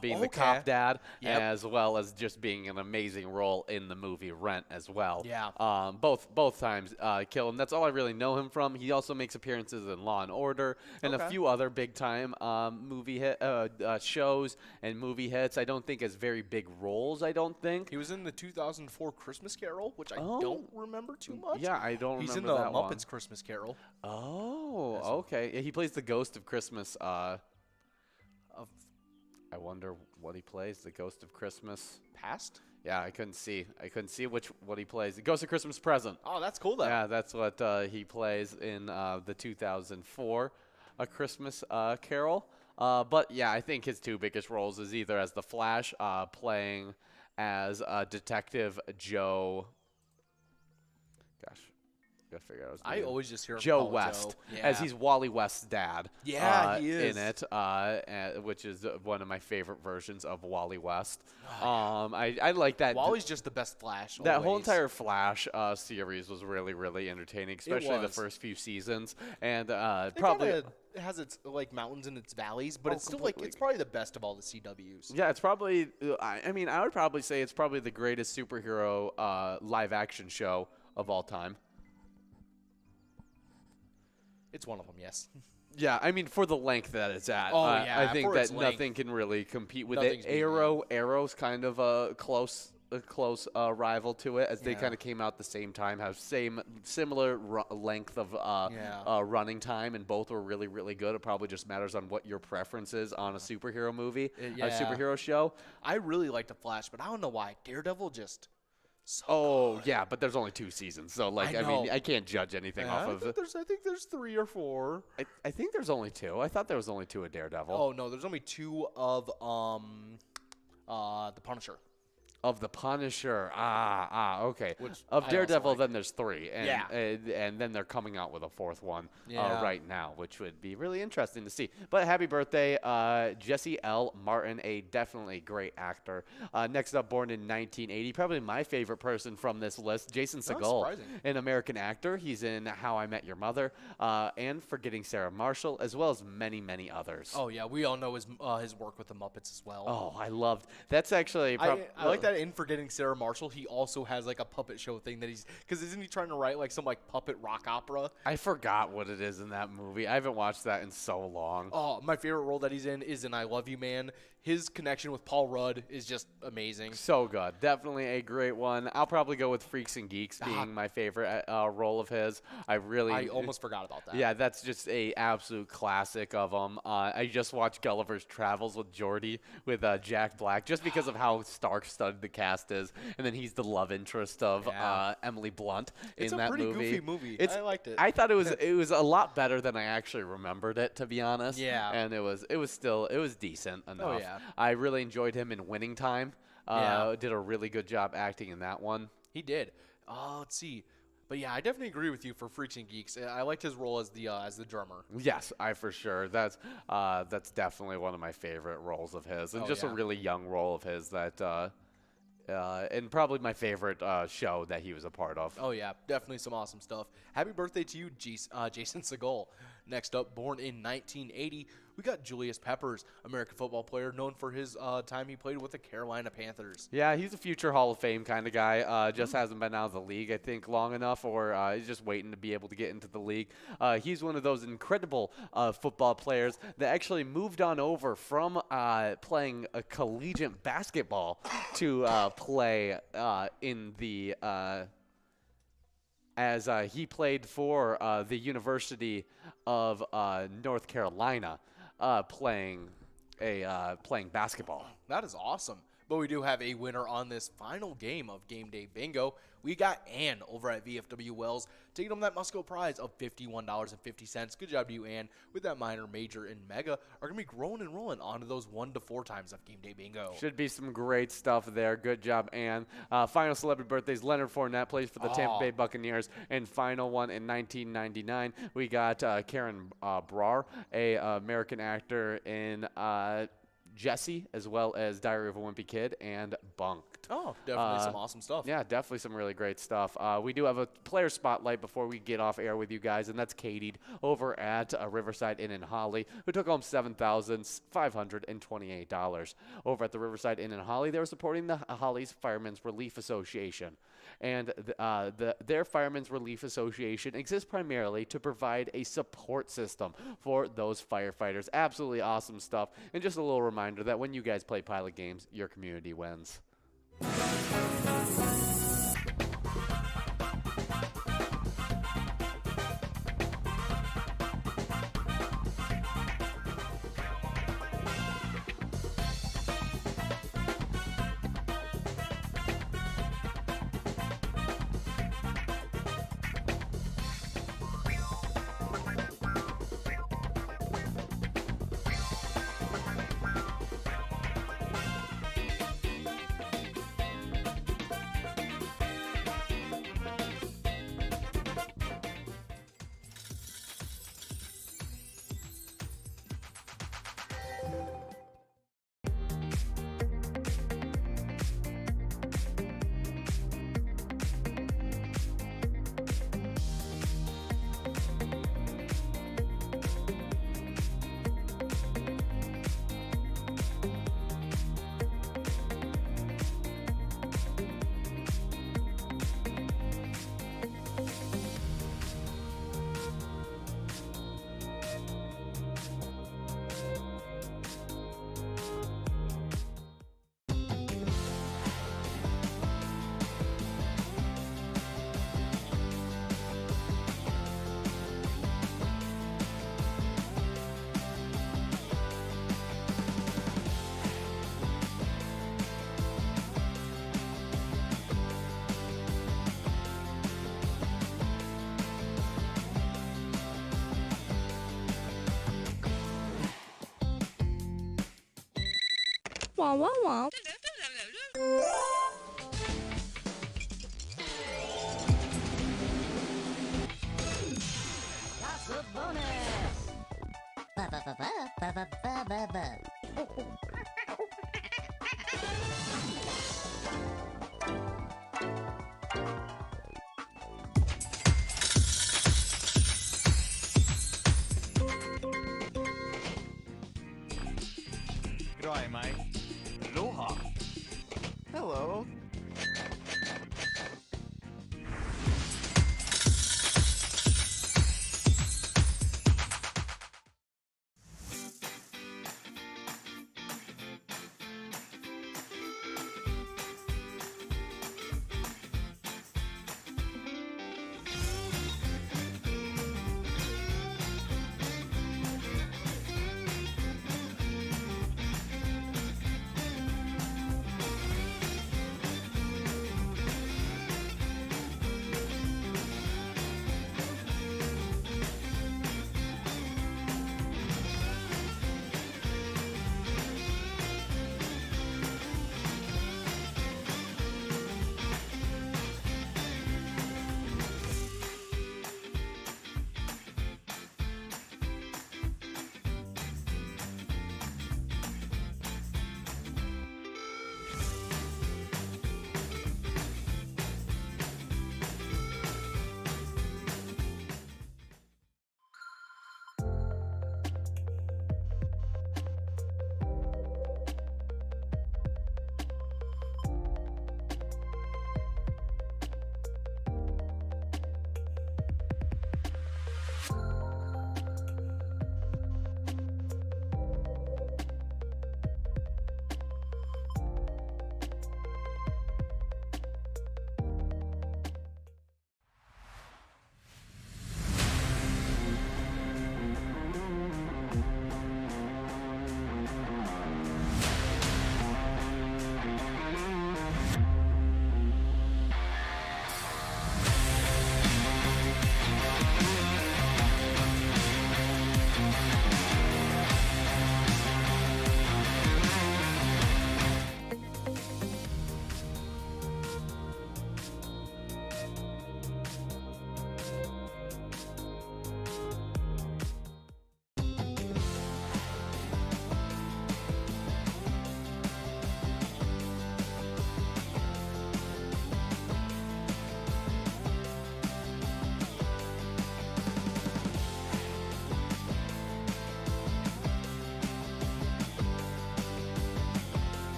being the Okay. cop dad, Yep. as well as just being an amazing role in the movie Rent as well. Yeah. Both times kill him. That's all I really know him from. He also makes appearances in Law and Order and a Okay. few other big time movie shows and movie hits. I don't think as very big roles. I don't think. He was in the 2004 Christmas Carol, which I Oh. don't remember too much. Yeah, I don't He's in remember the that Muppets one. Christmas Carol. Oh, okay. Yeah, he plays the Ghost of Christmas. Of I wonder what he plays. The Ghost of Christmas. past? Yeah, I couldn't see. What he plays. The Ghost of Christmas Present. Oh, that's cool though. Yeah, that's what he plays in the 2004 A Christmas Carol. But yeah, I think his two biggest roles is either as the Flash, playing as Detective Joe. Gosh, gotta figure out his I name. always just hear him Joe call West, Joe. as Yeah. he's Wally West's dad. Yeah, he is. in it, which is one of my favorite versions of Wally West. I like that. Wally's just the best Flash. That whole always. entire Flash series was really, really entertaining, especially the was. first few seasons, and It probably. kinda has its like mountains and its valleys, but Oh, it's still like completely. it's probably the best of all the CWs. Yeah, it's probably. I mean, I would probably say it's probably the greatest superhero live action show of all time. It's one of them, yes. Yeah, I mean, for the length that it's at, Oh, I yeah, think for that its length. nothing can really compete with Nothing's it. beating Arrow's kind of a close rival to it, as they Yeah. kind of came out the same time, have similar length of Yeah. running time, and both were really, really good. It probably just matters on what your preference is on a superhero movie, Yeah. a superhero show. I really like the Flash, but I don't know why. Daredevil just so Oh good. yeah, but there's only 2 seasons, so like I I mean, know. I can't judge anything off of. I think there's 3 or 4. I think there's only 2. I thought there was only 2 of Daredevil. Oh no, there's only 2 of the Punisher. Of the Punisher, okay. Which Of I also Daredevil, like. then there's 3, and Yeah. and then they're coming out with a 4th one Yeah. right now, which would be really interesting to see. But happy birthday, Jesse L. Martin, a definitely great actor. Next up, born in 1980, probably my favorite person from this list, Jason Segel, surprising. an American actor. He's in How I Met Your Mother, and Forgetting Sarah Marshall, as well as many, many others. Oh yeah, we all know his work with the Muppets as well. Oh, I loved. That's actually. I like that in Forgetting Sarah Marshall, he also has like a puppet show thing that because isn't he trying to write like some like puppet rock opera? I forgot what it is in that movie. I haven't watched that in so long. Oh, my favorite role that he's in is in I Love You Man. His connection with Paul Rudd is just amazing. So good. Definitely a great one. I'll probably go with Freaks and Geeks being my favorite role of his. I almost forgot about that. Yeah, that's just a absolute classic of him. I just watched Gulliver's Travels with Geordie with Jack Black just because of how star-studded the cast is, and then he's the love interest of Yeah. Emily Blunt It's in a that pretty movie. goofy movie. I liked it. I thought it was a lot better than I actually remembered it, to be honest. Yeah. And it was decent enough. Oh, yeah. I really enjoyed him in Winning Time. Yeah. Did a really good job acting in that one. He did. Let's see. But yeah, I definitely agree with you for Freaks and Geeks. I liked his role as the drummer. Yes, I for sure. That's definitely one of my favorite roles of his, and Oh, just a yeah. really young role of his that, and probably my favorite show that he was a part of. Oh yeah, definitely some awesome stuff. Happy birthday to you, Jason Segel. Next up, born in 1980, we got Julius Peppers, American football player known for his time he played with the Carolina Panthers. Yeah, he's a future Hall of Fame kind of guy. Just hasn't been out of the league, I think, long enough, or he's just waiting to be able to get into the league. He's one of those incredible football players that actually moved on over from playing a collegiate basketball to play in the as he played for the University of North Carolina, playing basketball. That is awesome. But we do have a winner on this final game of Game Day Bingo. We got Ann over at VFW Wells taking home that Musco prize of $51.50. Good job to you, Ann. With that minor, major, and mega are going to be growing and rolling onto those 1 to 4 times of Game Day Bingo. Should be some great stuff there. Good job, Ann. Final celebrity birthdays, Leonard Fournette plays for the Tampa Bay Buccaneers. And final one in 1999, we got Karen Brar, a American actor in Jesse, as well as Diary of a Wimpy Kid, and Bunked. Oh, definitely some awesome stuff. Yeah, definitely some really great stuff. We do have a player spotlight before we get off air with you guys, and that's Katie over at Riverside Inn in Holly, who took home $7,528. Over at the Riverside Inn in Holly, they were supporting the Holly's Firemen's Relief Association. And their Firemen's Relief Association exists primarily to provide a support system for those firefighters. Absolutely awesome stuff. And just a little reminder that when you guys play pilot games, your community wins. Wah, wah, wah. That's the bonus! Ba ba ba ba ba ba ba ba ba. G'day, mate. Aloha. Hello.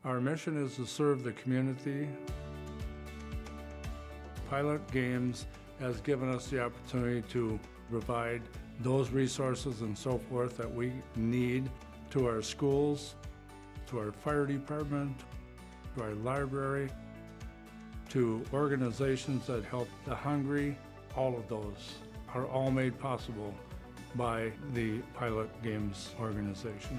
Our mission is to serve the community. Pilot Games has given us the opportunity to provide those resources and so forth that we need to our schools, to our fire department, to our library, to organizations that help the hungry. All of those are all made possible by the Pilot Games organization.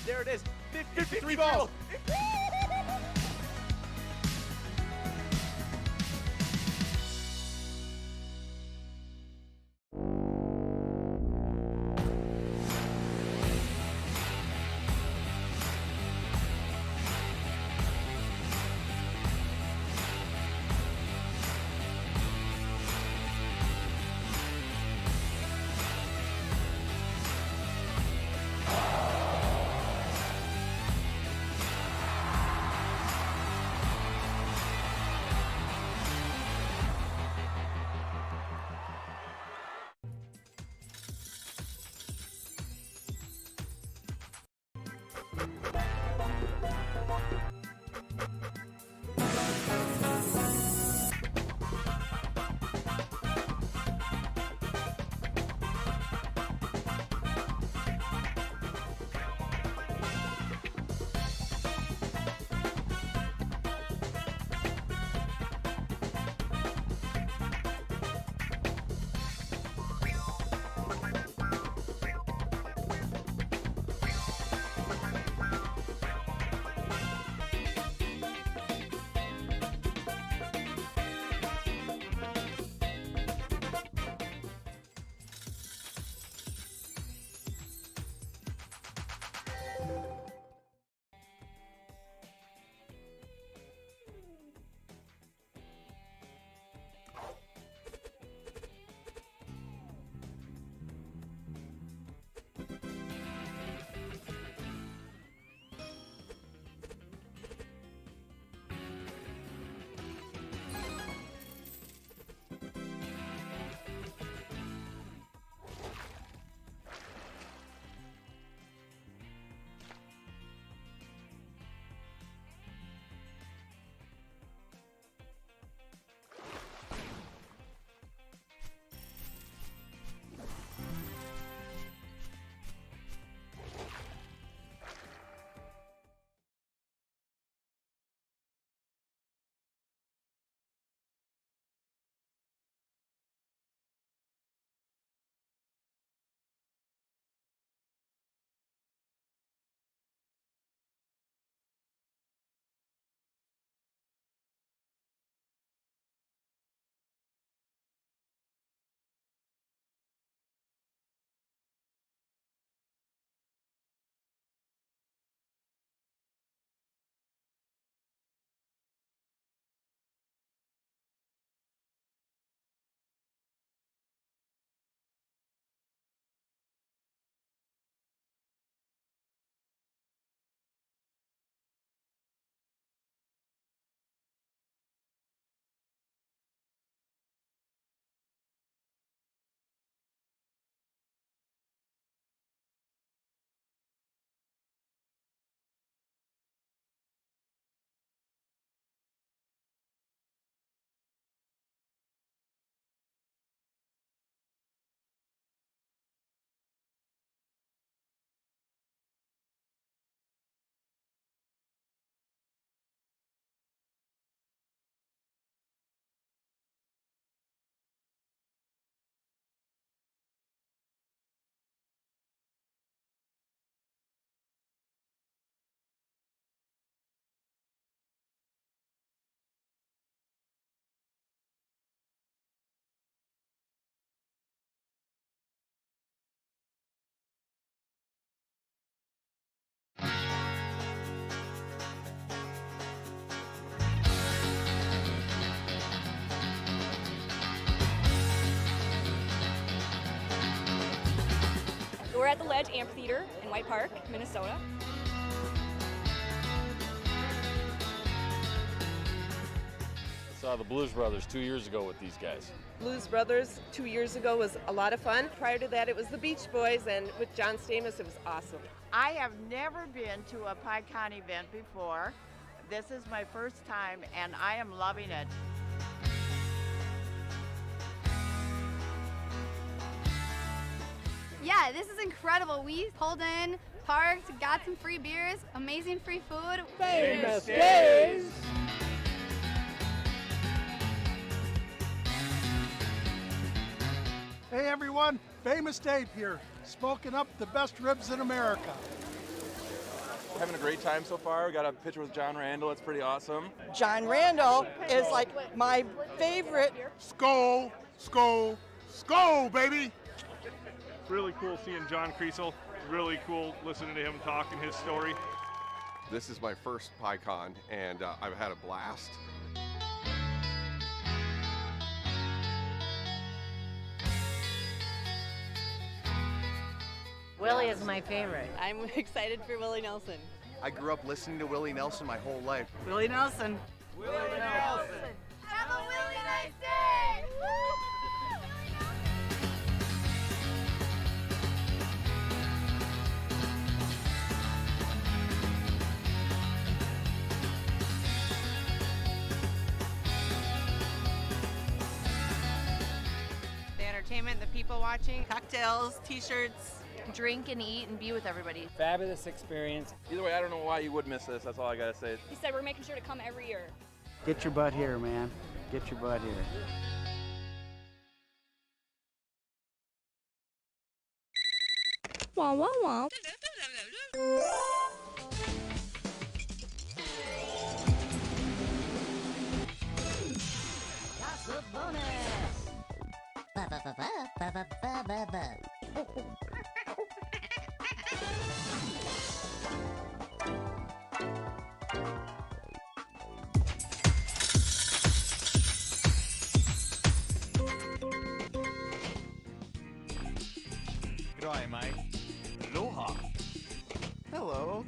There it is. 53 balls. We're at the Ledge Amphitheater in White Park, Minnesota. Saw the Blues Brothers 2 years ago with these guys. Blues Brothers 2 years ago was a lot of fun. Prior to that, it was the Beach Boys, and with John Stamos, it was awesome. I have never been to a PyCon event before. This is my first time, and I am loving it. Yeah, this is incredible. We pulled in, parked, got some free beers, amazing free food. Famous days! Hey everyone, Famous Dave here, smoking up the best ribs in America. Having a great time so far. We got a picture with John Randall. It's pretty awesome. John Randall is like my favorite. Skol, skol, skol, baby! Really cool seeing John Kriesel. Really cool listening to him talking his story. This is my first PyCon, and I've had a blast. Willie is my favorite. I'm excited for Willie Nelson. I grew up listening to Willie Nelson my whole life. Willie Nelson. Have a really nice day! The entertainment, the people watching, cocktails, t-shirts, drink and eat and be with everybody. Fabulous experience. Either way, I don't know why you would miss this. That's all I gotta say. He said we're making sure to come every year. Get your butt here, man. Get your butt here. Wow, wow, wow. Gossip bonus. Ba ba ba ba ba ba ba ba ba. G'day, mate. Aloha. Hello.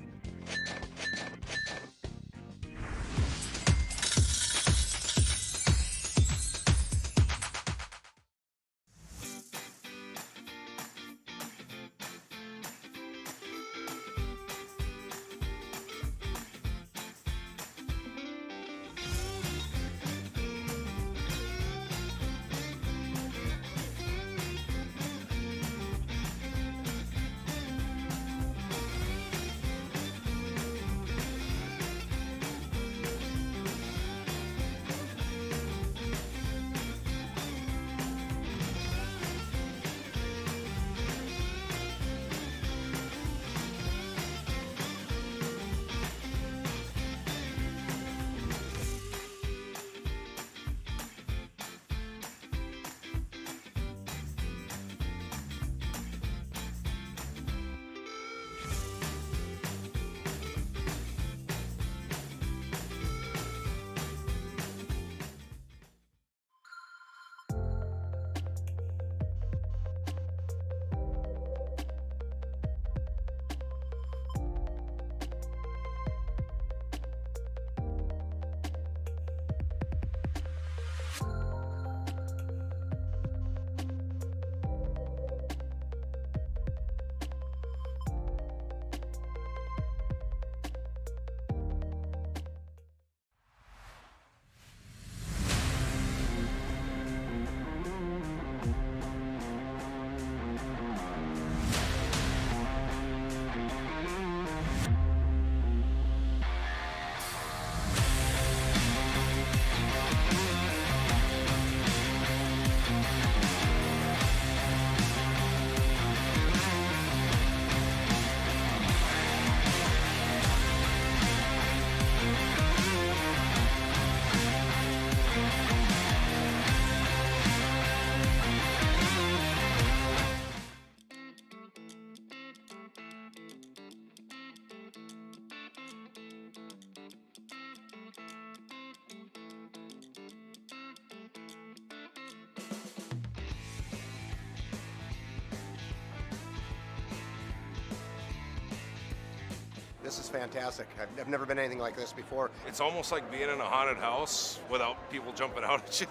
This is fantastic. I've never been anything like this before. It's almost like being in a haunted house without people jumping out at you.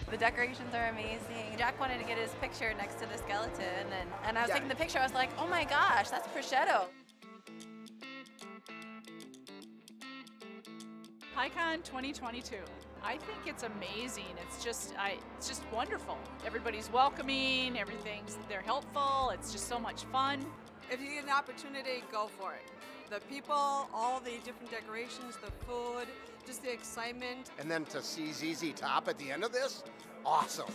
The decorations are amazing. Jack wanted to get his picture next to the skeleton, and I was taking the picture. I was like, oh my gosh, that's prosciutto. PyCon 2022. I think it's amazing. It's just wonderful. Everybody's welcoming. They're helpful. It's just so much fun. If you get an opportunity, go for it. The people, all the different decorations, the food, just the excitement. And then to see ZZ Top at the end of this, awesome.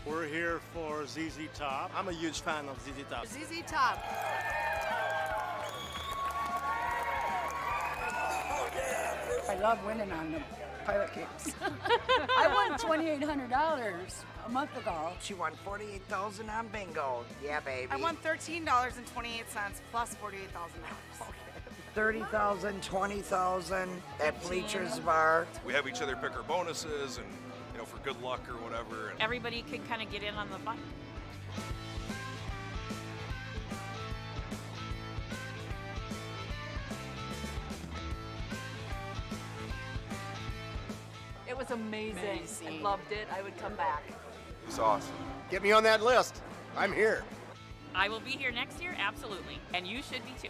We're here for ZZ Top. I'm a huge fan of ZZ Top. ZZ Top. I love winning on the pilot kicks. I won $2,800 a month ago. She won $48,000 on bingo. Yeah, baby. I won $13.28 plus $48,000. $30,000, $20,000 at Bleachers Bar. We have each other pick our bonuses and, for good luck or whatever. And Everybody can kind of get in on the fun. It was amazing. I loved it. I would come back. It's awesome. Get me on that list. I'm here. I will be here next year, absolutely. And you should be too.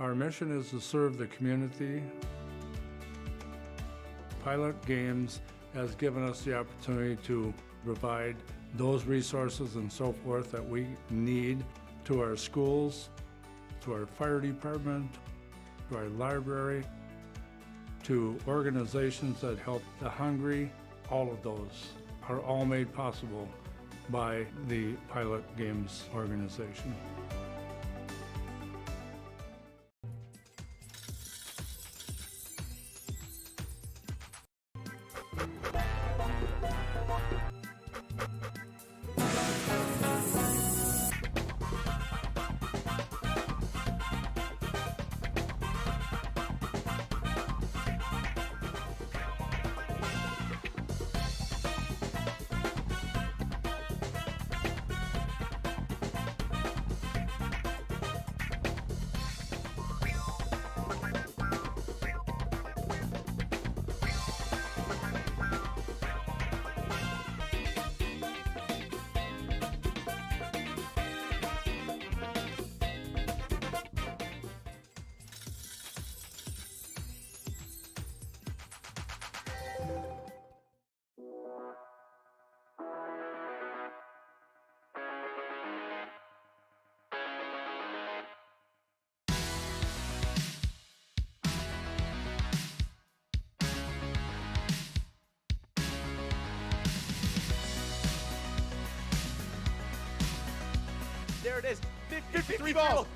Our mission is to serve the community. Pilot Games has given us the opportunity to provide those resources and so forth that we need to our schools, to our fire department, to our library, to organizations that help the hungry. All of those are all made possible by the Pilot Games organization. There it is. 53 balls.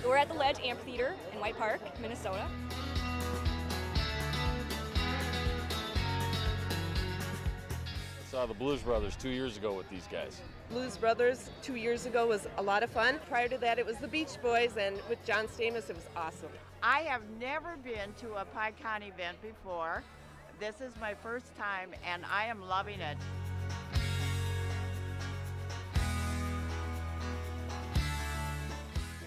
We're at the Ledge Amphitheater in White Park, Minnesota. I saw the Blues Brothers 2 years ago with these guys. Blues Brothers 2 years ago was a lot of fun. Prior to that, it was the Beach Boys, and with John Stamos, it was awesome. I have never been to a PyCon event before. This is my first time, and I am loving it.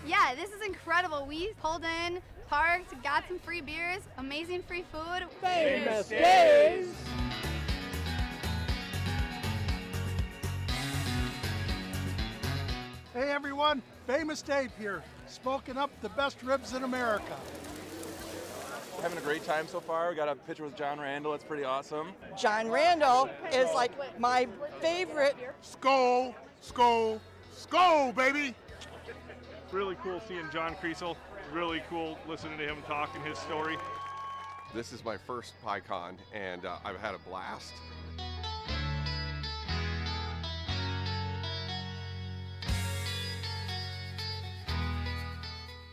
Yeah, this is incredible. We pulled in, parked, got some free beers, amazing free food. Famous days! Hey everyone, Famous Dave here, smoking up the best ribs in America. Having a great time so far. We got a picture with John Randall. It's pretty awesome. John Randall is like my favorite. Skull, skull, skull, baby! Really cool seeing John Creasel. Really cool listening to him talk and his story. This is my first PyCon, and I've had a blast.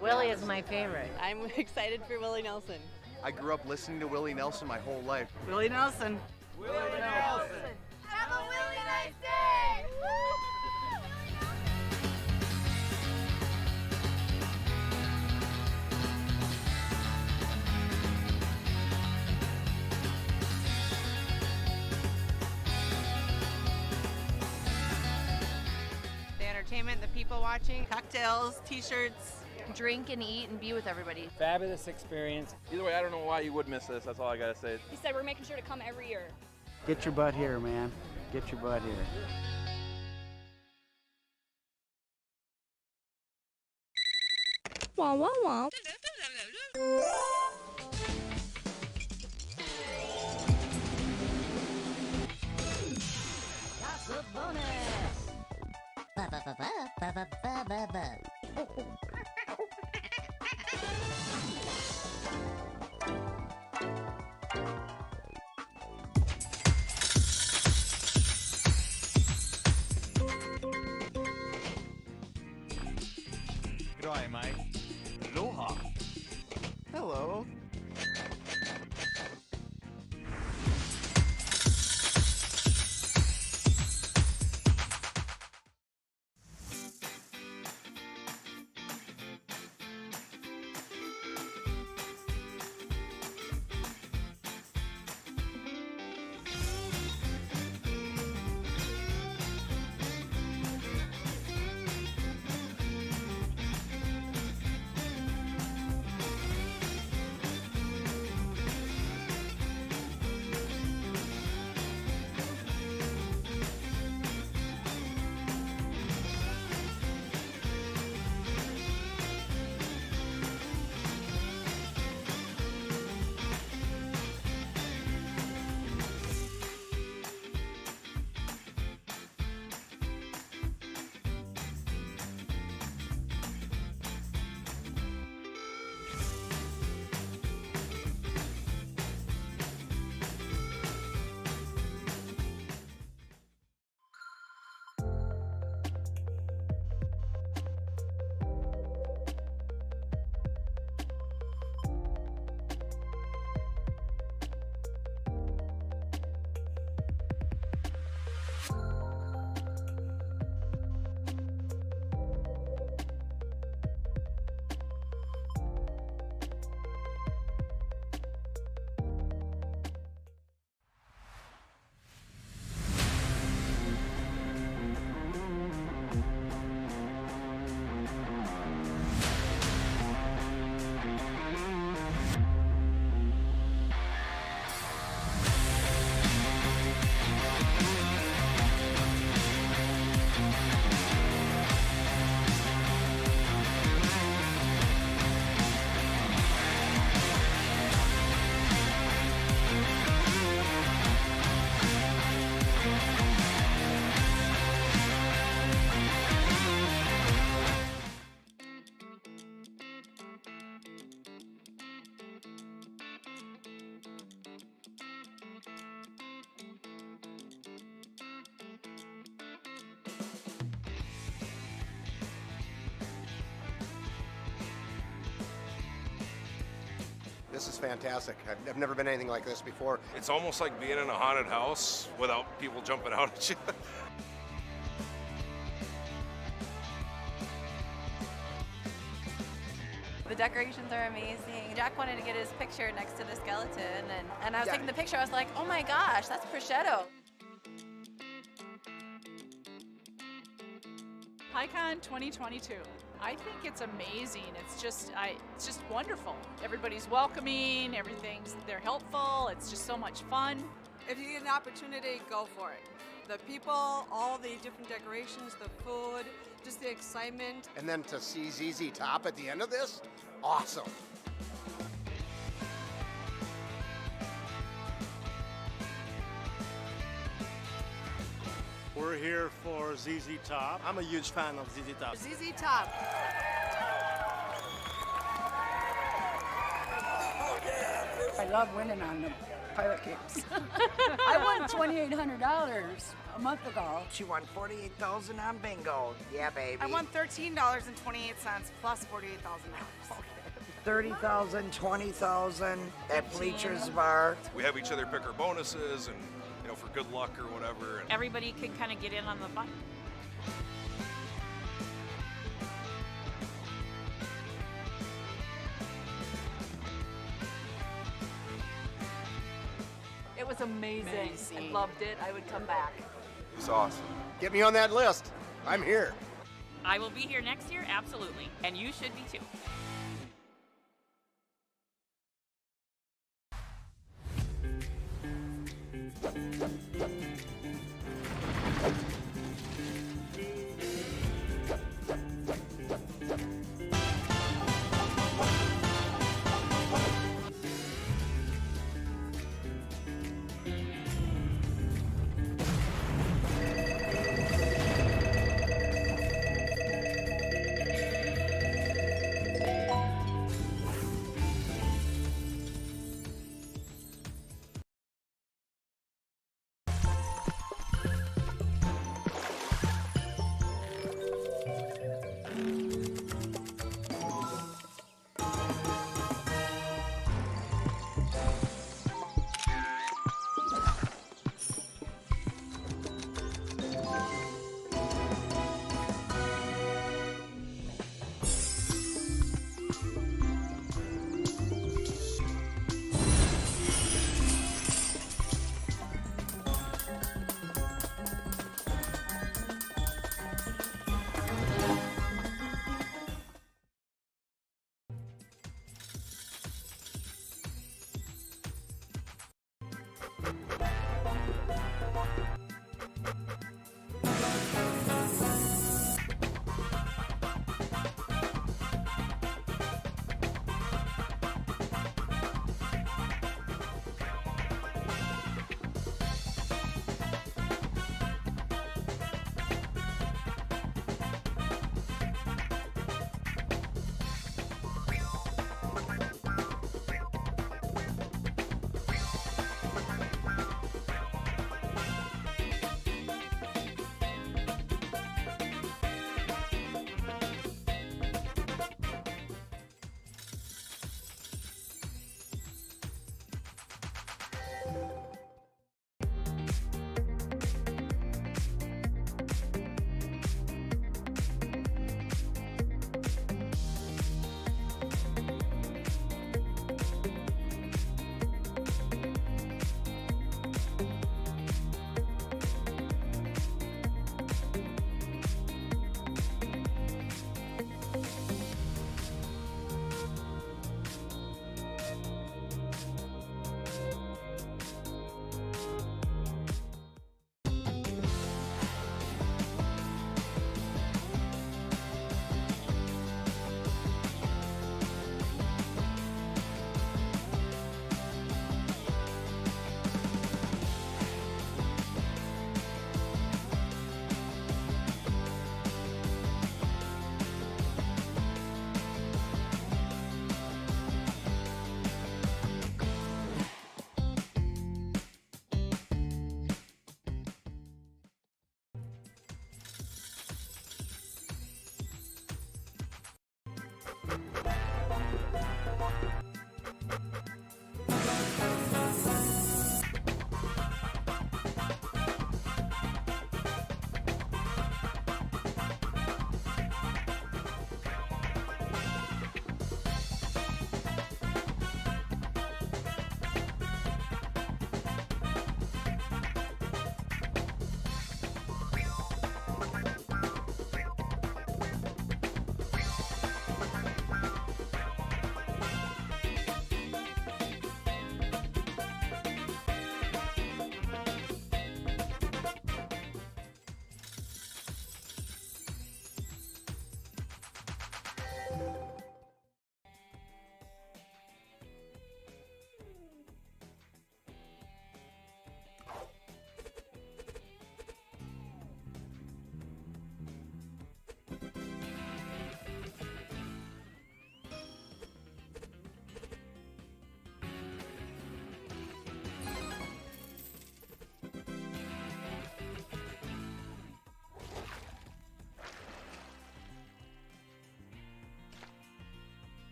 Willie is my favorite. I'm excited for Willie Nelson. I grew up listening to Willie Nelson my whole life. Willie Nelson. Willie Nelson. Have a really nice day! The entertainment, the people watching, cocktails, t-shirts. Drink and eat and be with everybody. Fabulous experience. Either way, I don't know why you would miss this. That's all I gotta say. He said we're making sure to come every year. Get your butt here, man. Get your butt here. Wah, wah, wah. That's a bonus! Ba ba ba ba ba ba ba ba ba. G'day, mate. Aloha. Hello. This is fantastic. I've never been anything like this before. It's almost like being in a haunted house without people jumping out at you. The decorations are amazing. Jack wanted to get his picture next to the skeleton, and I was taking the picture. I was like, oh my gosh, that's prosciutto. PyCon 2022. I think it's amazing. It's just wonderful. Everybody's welcoming. They're helpful. It's just so much fun. If you get an opportunity, go for it. The people, all the different decorations, the food, just the excitement. And then to see ZZ Top at the end of this, awesome. We're here for ZZ Top. I'm a huge fan of ZZ Top. ZZ Top. I love winning on the pilot capes. I won $2,800 a month ago. She won $48,000 on bingo. Yeah, baby. I won $13.28 plus $48,000. $30,000, $20,000 at Bleachers Bar. We have each other pick our bonuses and, you know, for good luck or whatever. And everybody can kind of get in on the fun. It was amazing. I loved it. I would come back. It was awesome. Get me on that list. I'm here. I will be here next year, absolutely. And you should be too.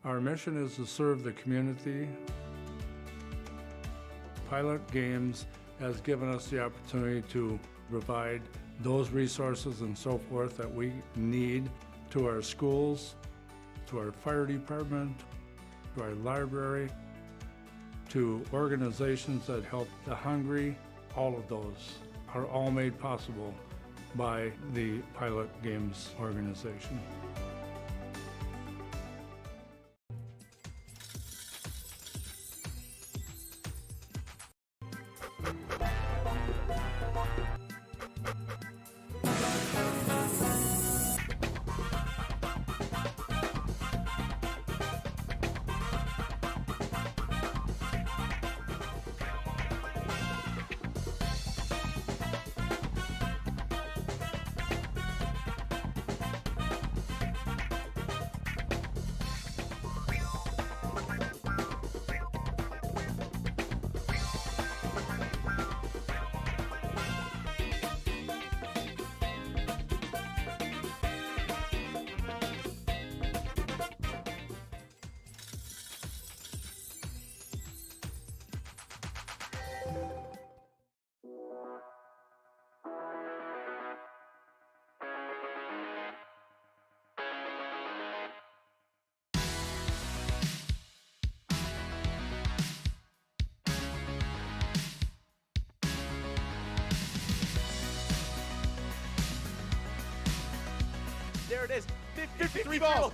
Our mission is to serve the community. Pilot Games has given us the opportunity to provide those resources and so forth that we need to our schools, to our fire department, to our library, to organizations that help the hungry. All of those are all made possible by the Pilot Games organization. There it is. 53 balls.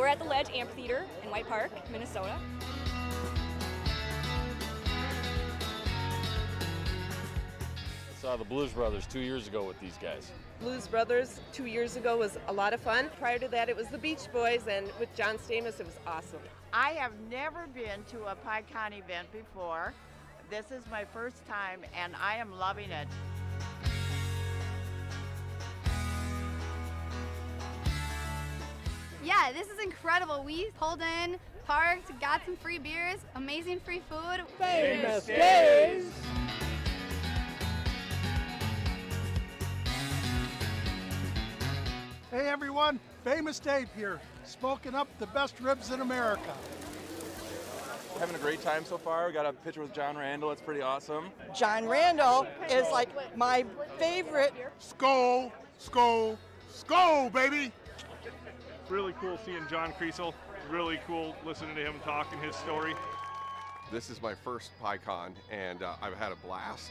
So we're at the Ledge Amphitheater in White Park, Minnesota. I saw the Blues Brothers 2 years ago with these guys. Blues Brothers 2 years ago was a lot of fun. Prior to that, it was the Beach Boys, and with John Stamos, it was awesome. I have never been to a PyCon event before. This is my first time, and I am loving it. Yeah, this is incredible. We pulled in, parked, got some free beers, amazing free food. Famous days! Hey everyone, Famous Dave here, smoking up the best ribs in America. Having a great time so far. We got a picture with John Randall. It's pretty awesome. John Randall is like my favorite. Skull, skull, skull, baby! Really cool seeing John Kriesel. Really cool listening to him talking his story. This is my first PyCon, and I've had a blast.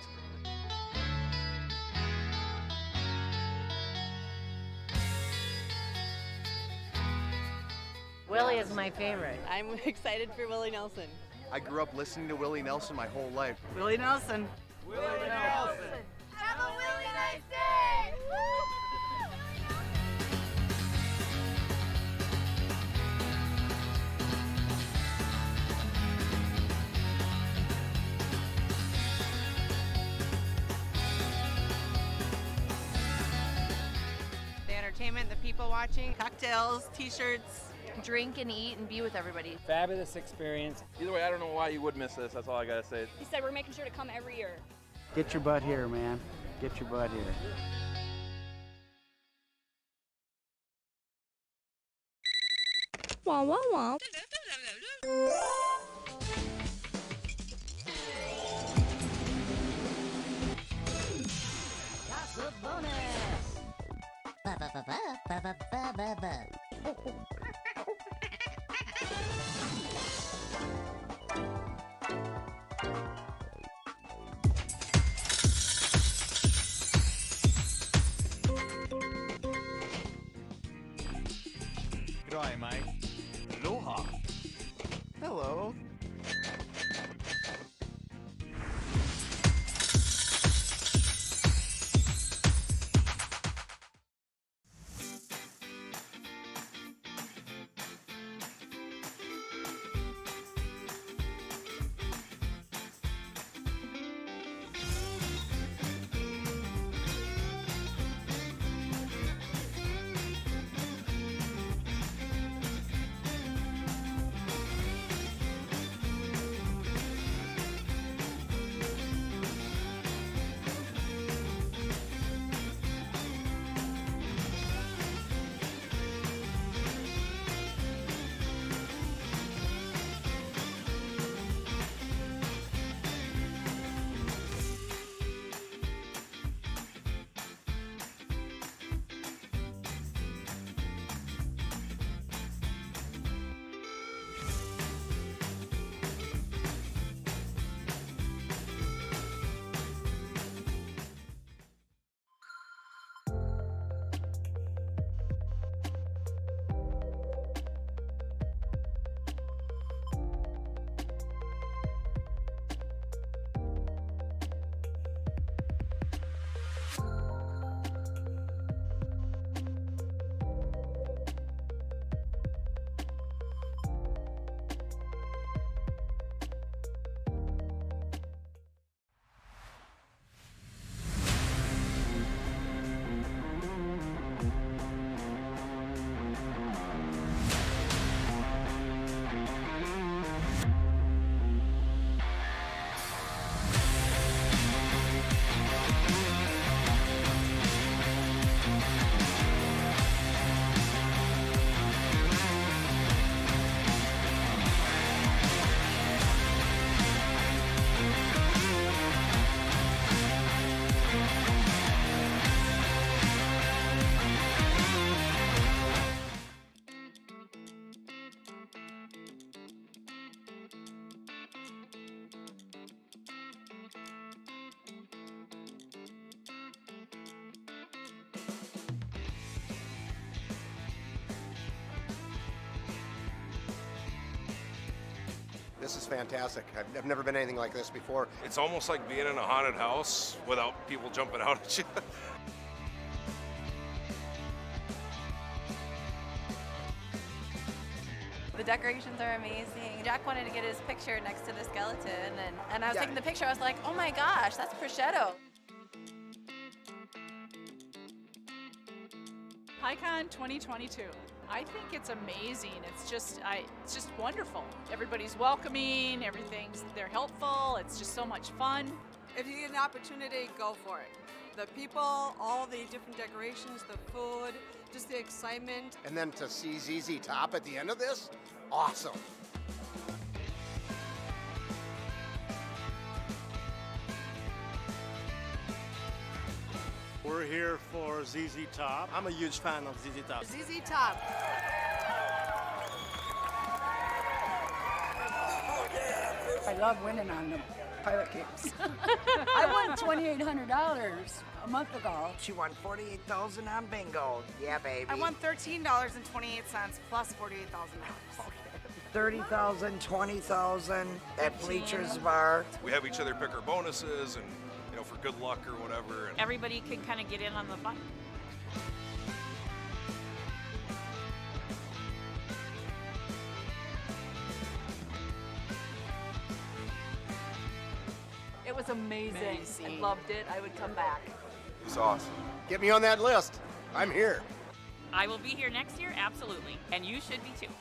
Willie is my favorite. I'm excited for Willie Nelson. I grew up listening to Willie Nelson my whole life. Willie Nelson. Willie Nelson. Have a really nice day! The entertainment, the people watching, cocktails, t-shirts. Drink and eat and be with everybody. Fabulous experience. Either way, I don't know why you would miss this. That's all I gotta say. He said we're making sure to come every year. Get your butt here, man. Get your butt here. Wah, wah, wah. That's a bonus! Ba-ba-ba-ba-ba-ba-ba-ba. G'day, mate. Aloha. Hello. This is fantastic. I've never been anything like this before. It's almost like being in a haunted house without people jumping out at you. The decorations are amazing. Jack wanted to get his picture next to the skeleton, and I was Yeah. taking the picture. I was like, oh my gosh, that's prosciutto. PyCon 2022. I think it's amazing. It's just wonderful. Everybody's welcoming. They're helpful. It's just so much fun. If you get an opportunity, go for it. The people, all the different decorations, the food, just the excitement. And then to see ZZ Top at the end of this, awesome. We're here for ZZ Top. I'm a huge fan of ZZ Top. ZZ Top. I love winning on the pilot kicks. I won $2,800 a month ago. She won $48,000 on bingo. Yeah, baby. I won $13.28 plus $48,000. 30,000, 20,000 at Bleachers Bar. We have each other pick our bonuses and, you know, for good luck or whatever. And Everybody can kind of get in on the fun. It was amazing. I loved it. I would come back. It's awesome. Get me on that list. I'm here. I will be here next year, absolutely. And you should be too.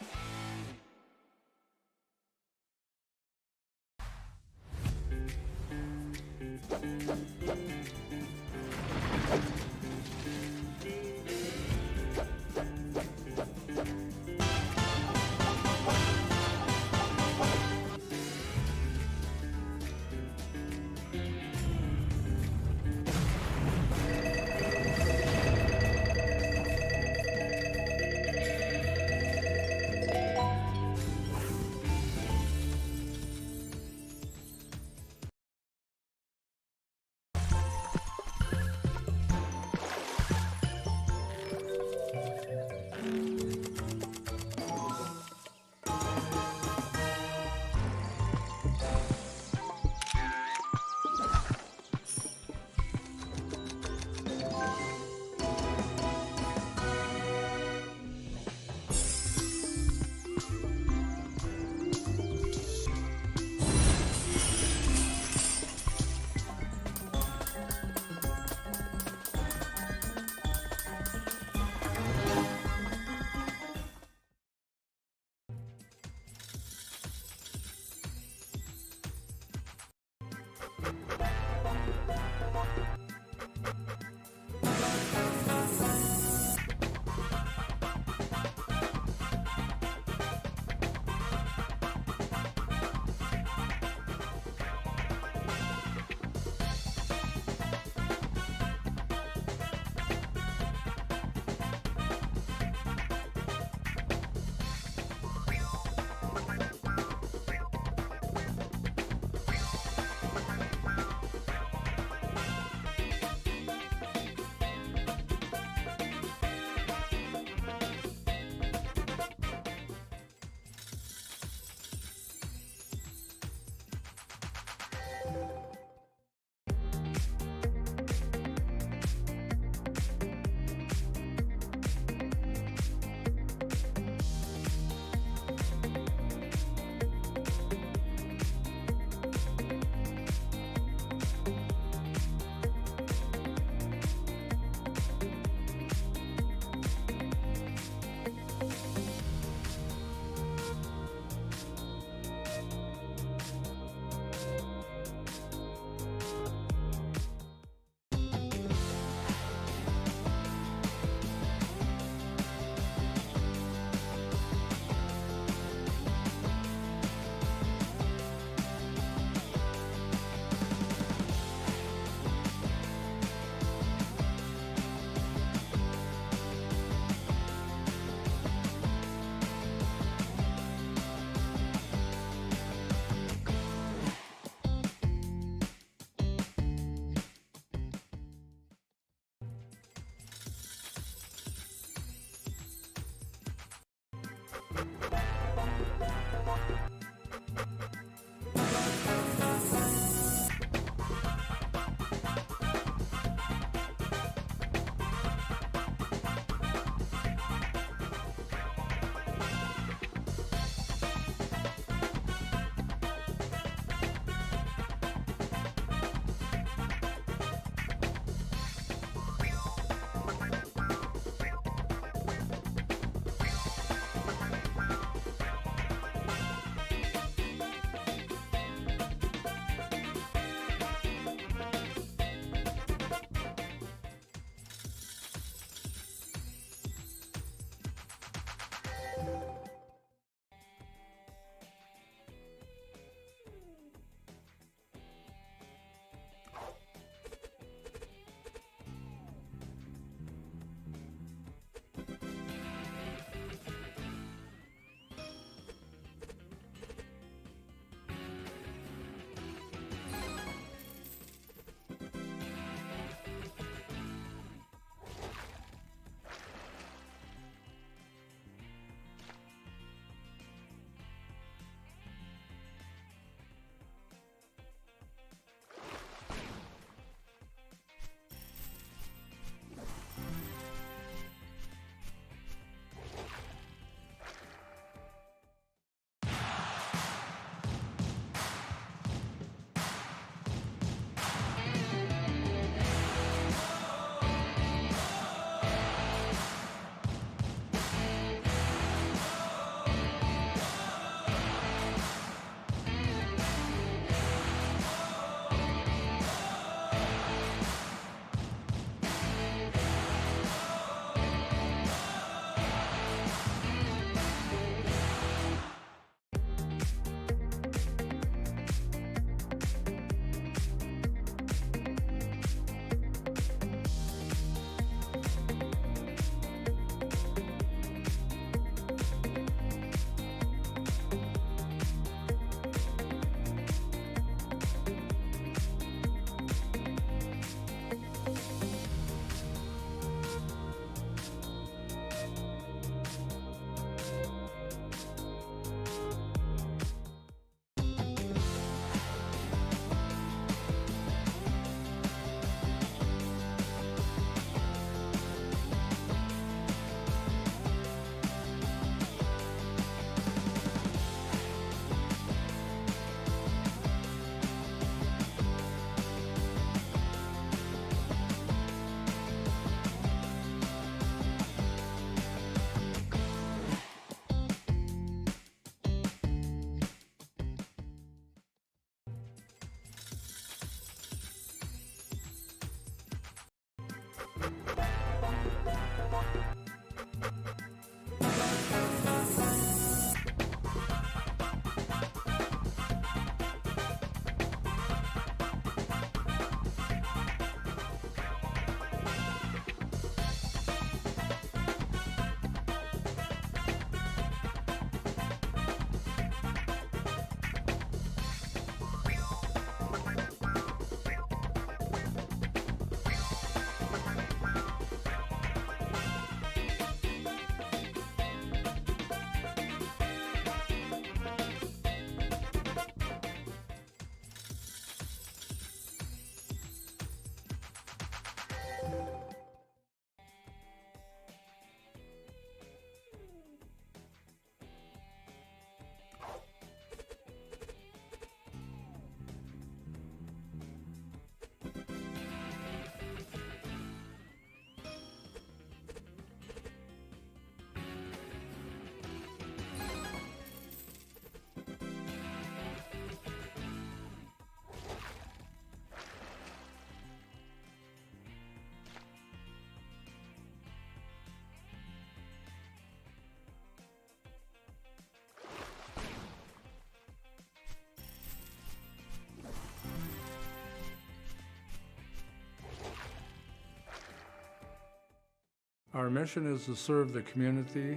Our mission is to serve the community.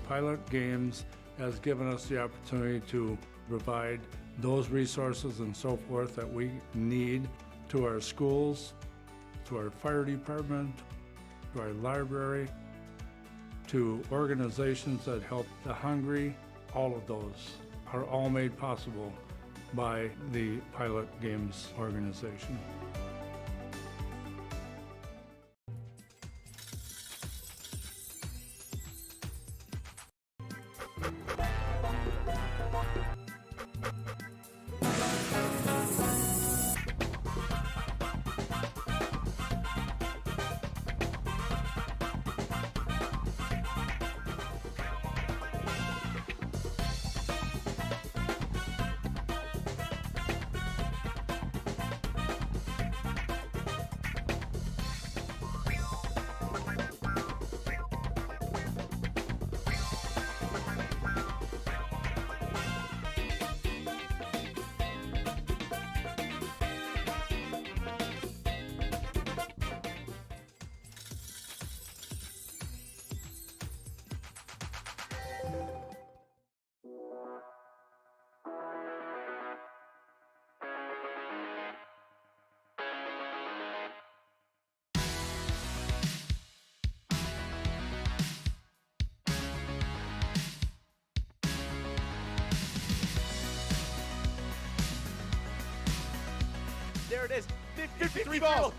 Pilot Games has given us the opportunity to provide those resources and so forth that we need to our schools, to our fire department, to our library, to organizations that help the hungry. All of those are all made possible by the Pilot Games organization. There it is. 53 balls.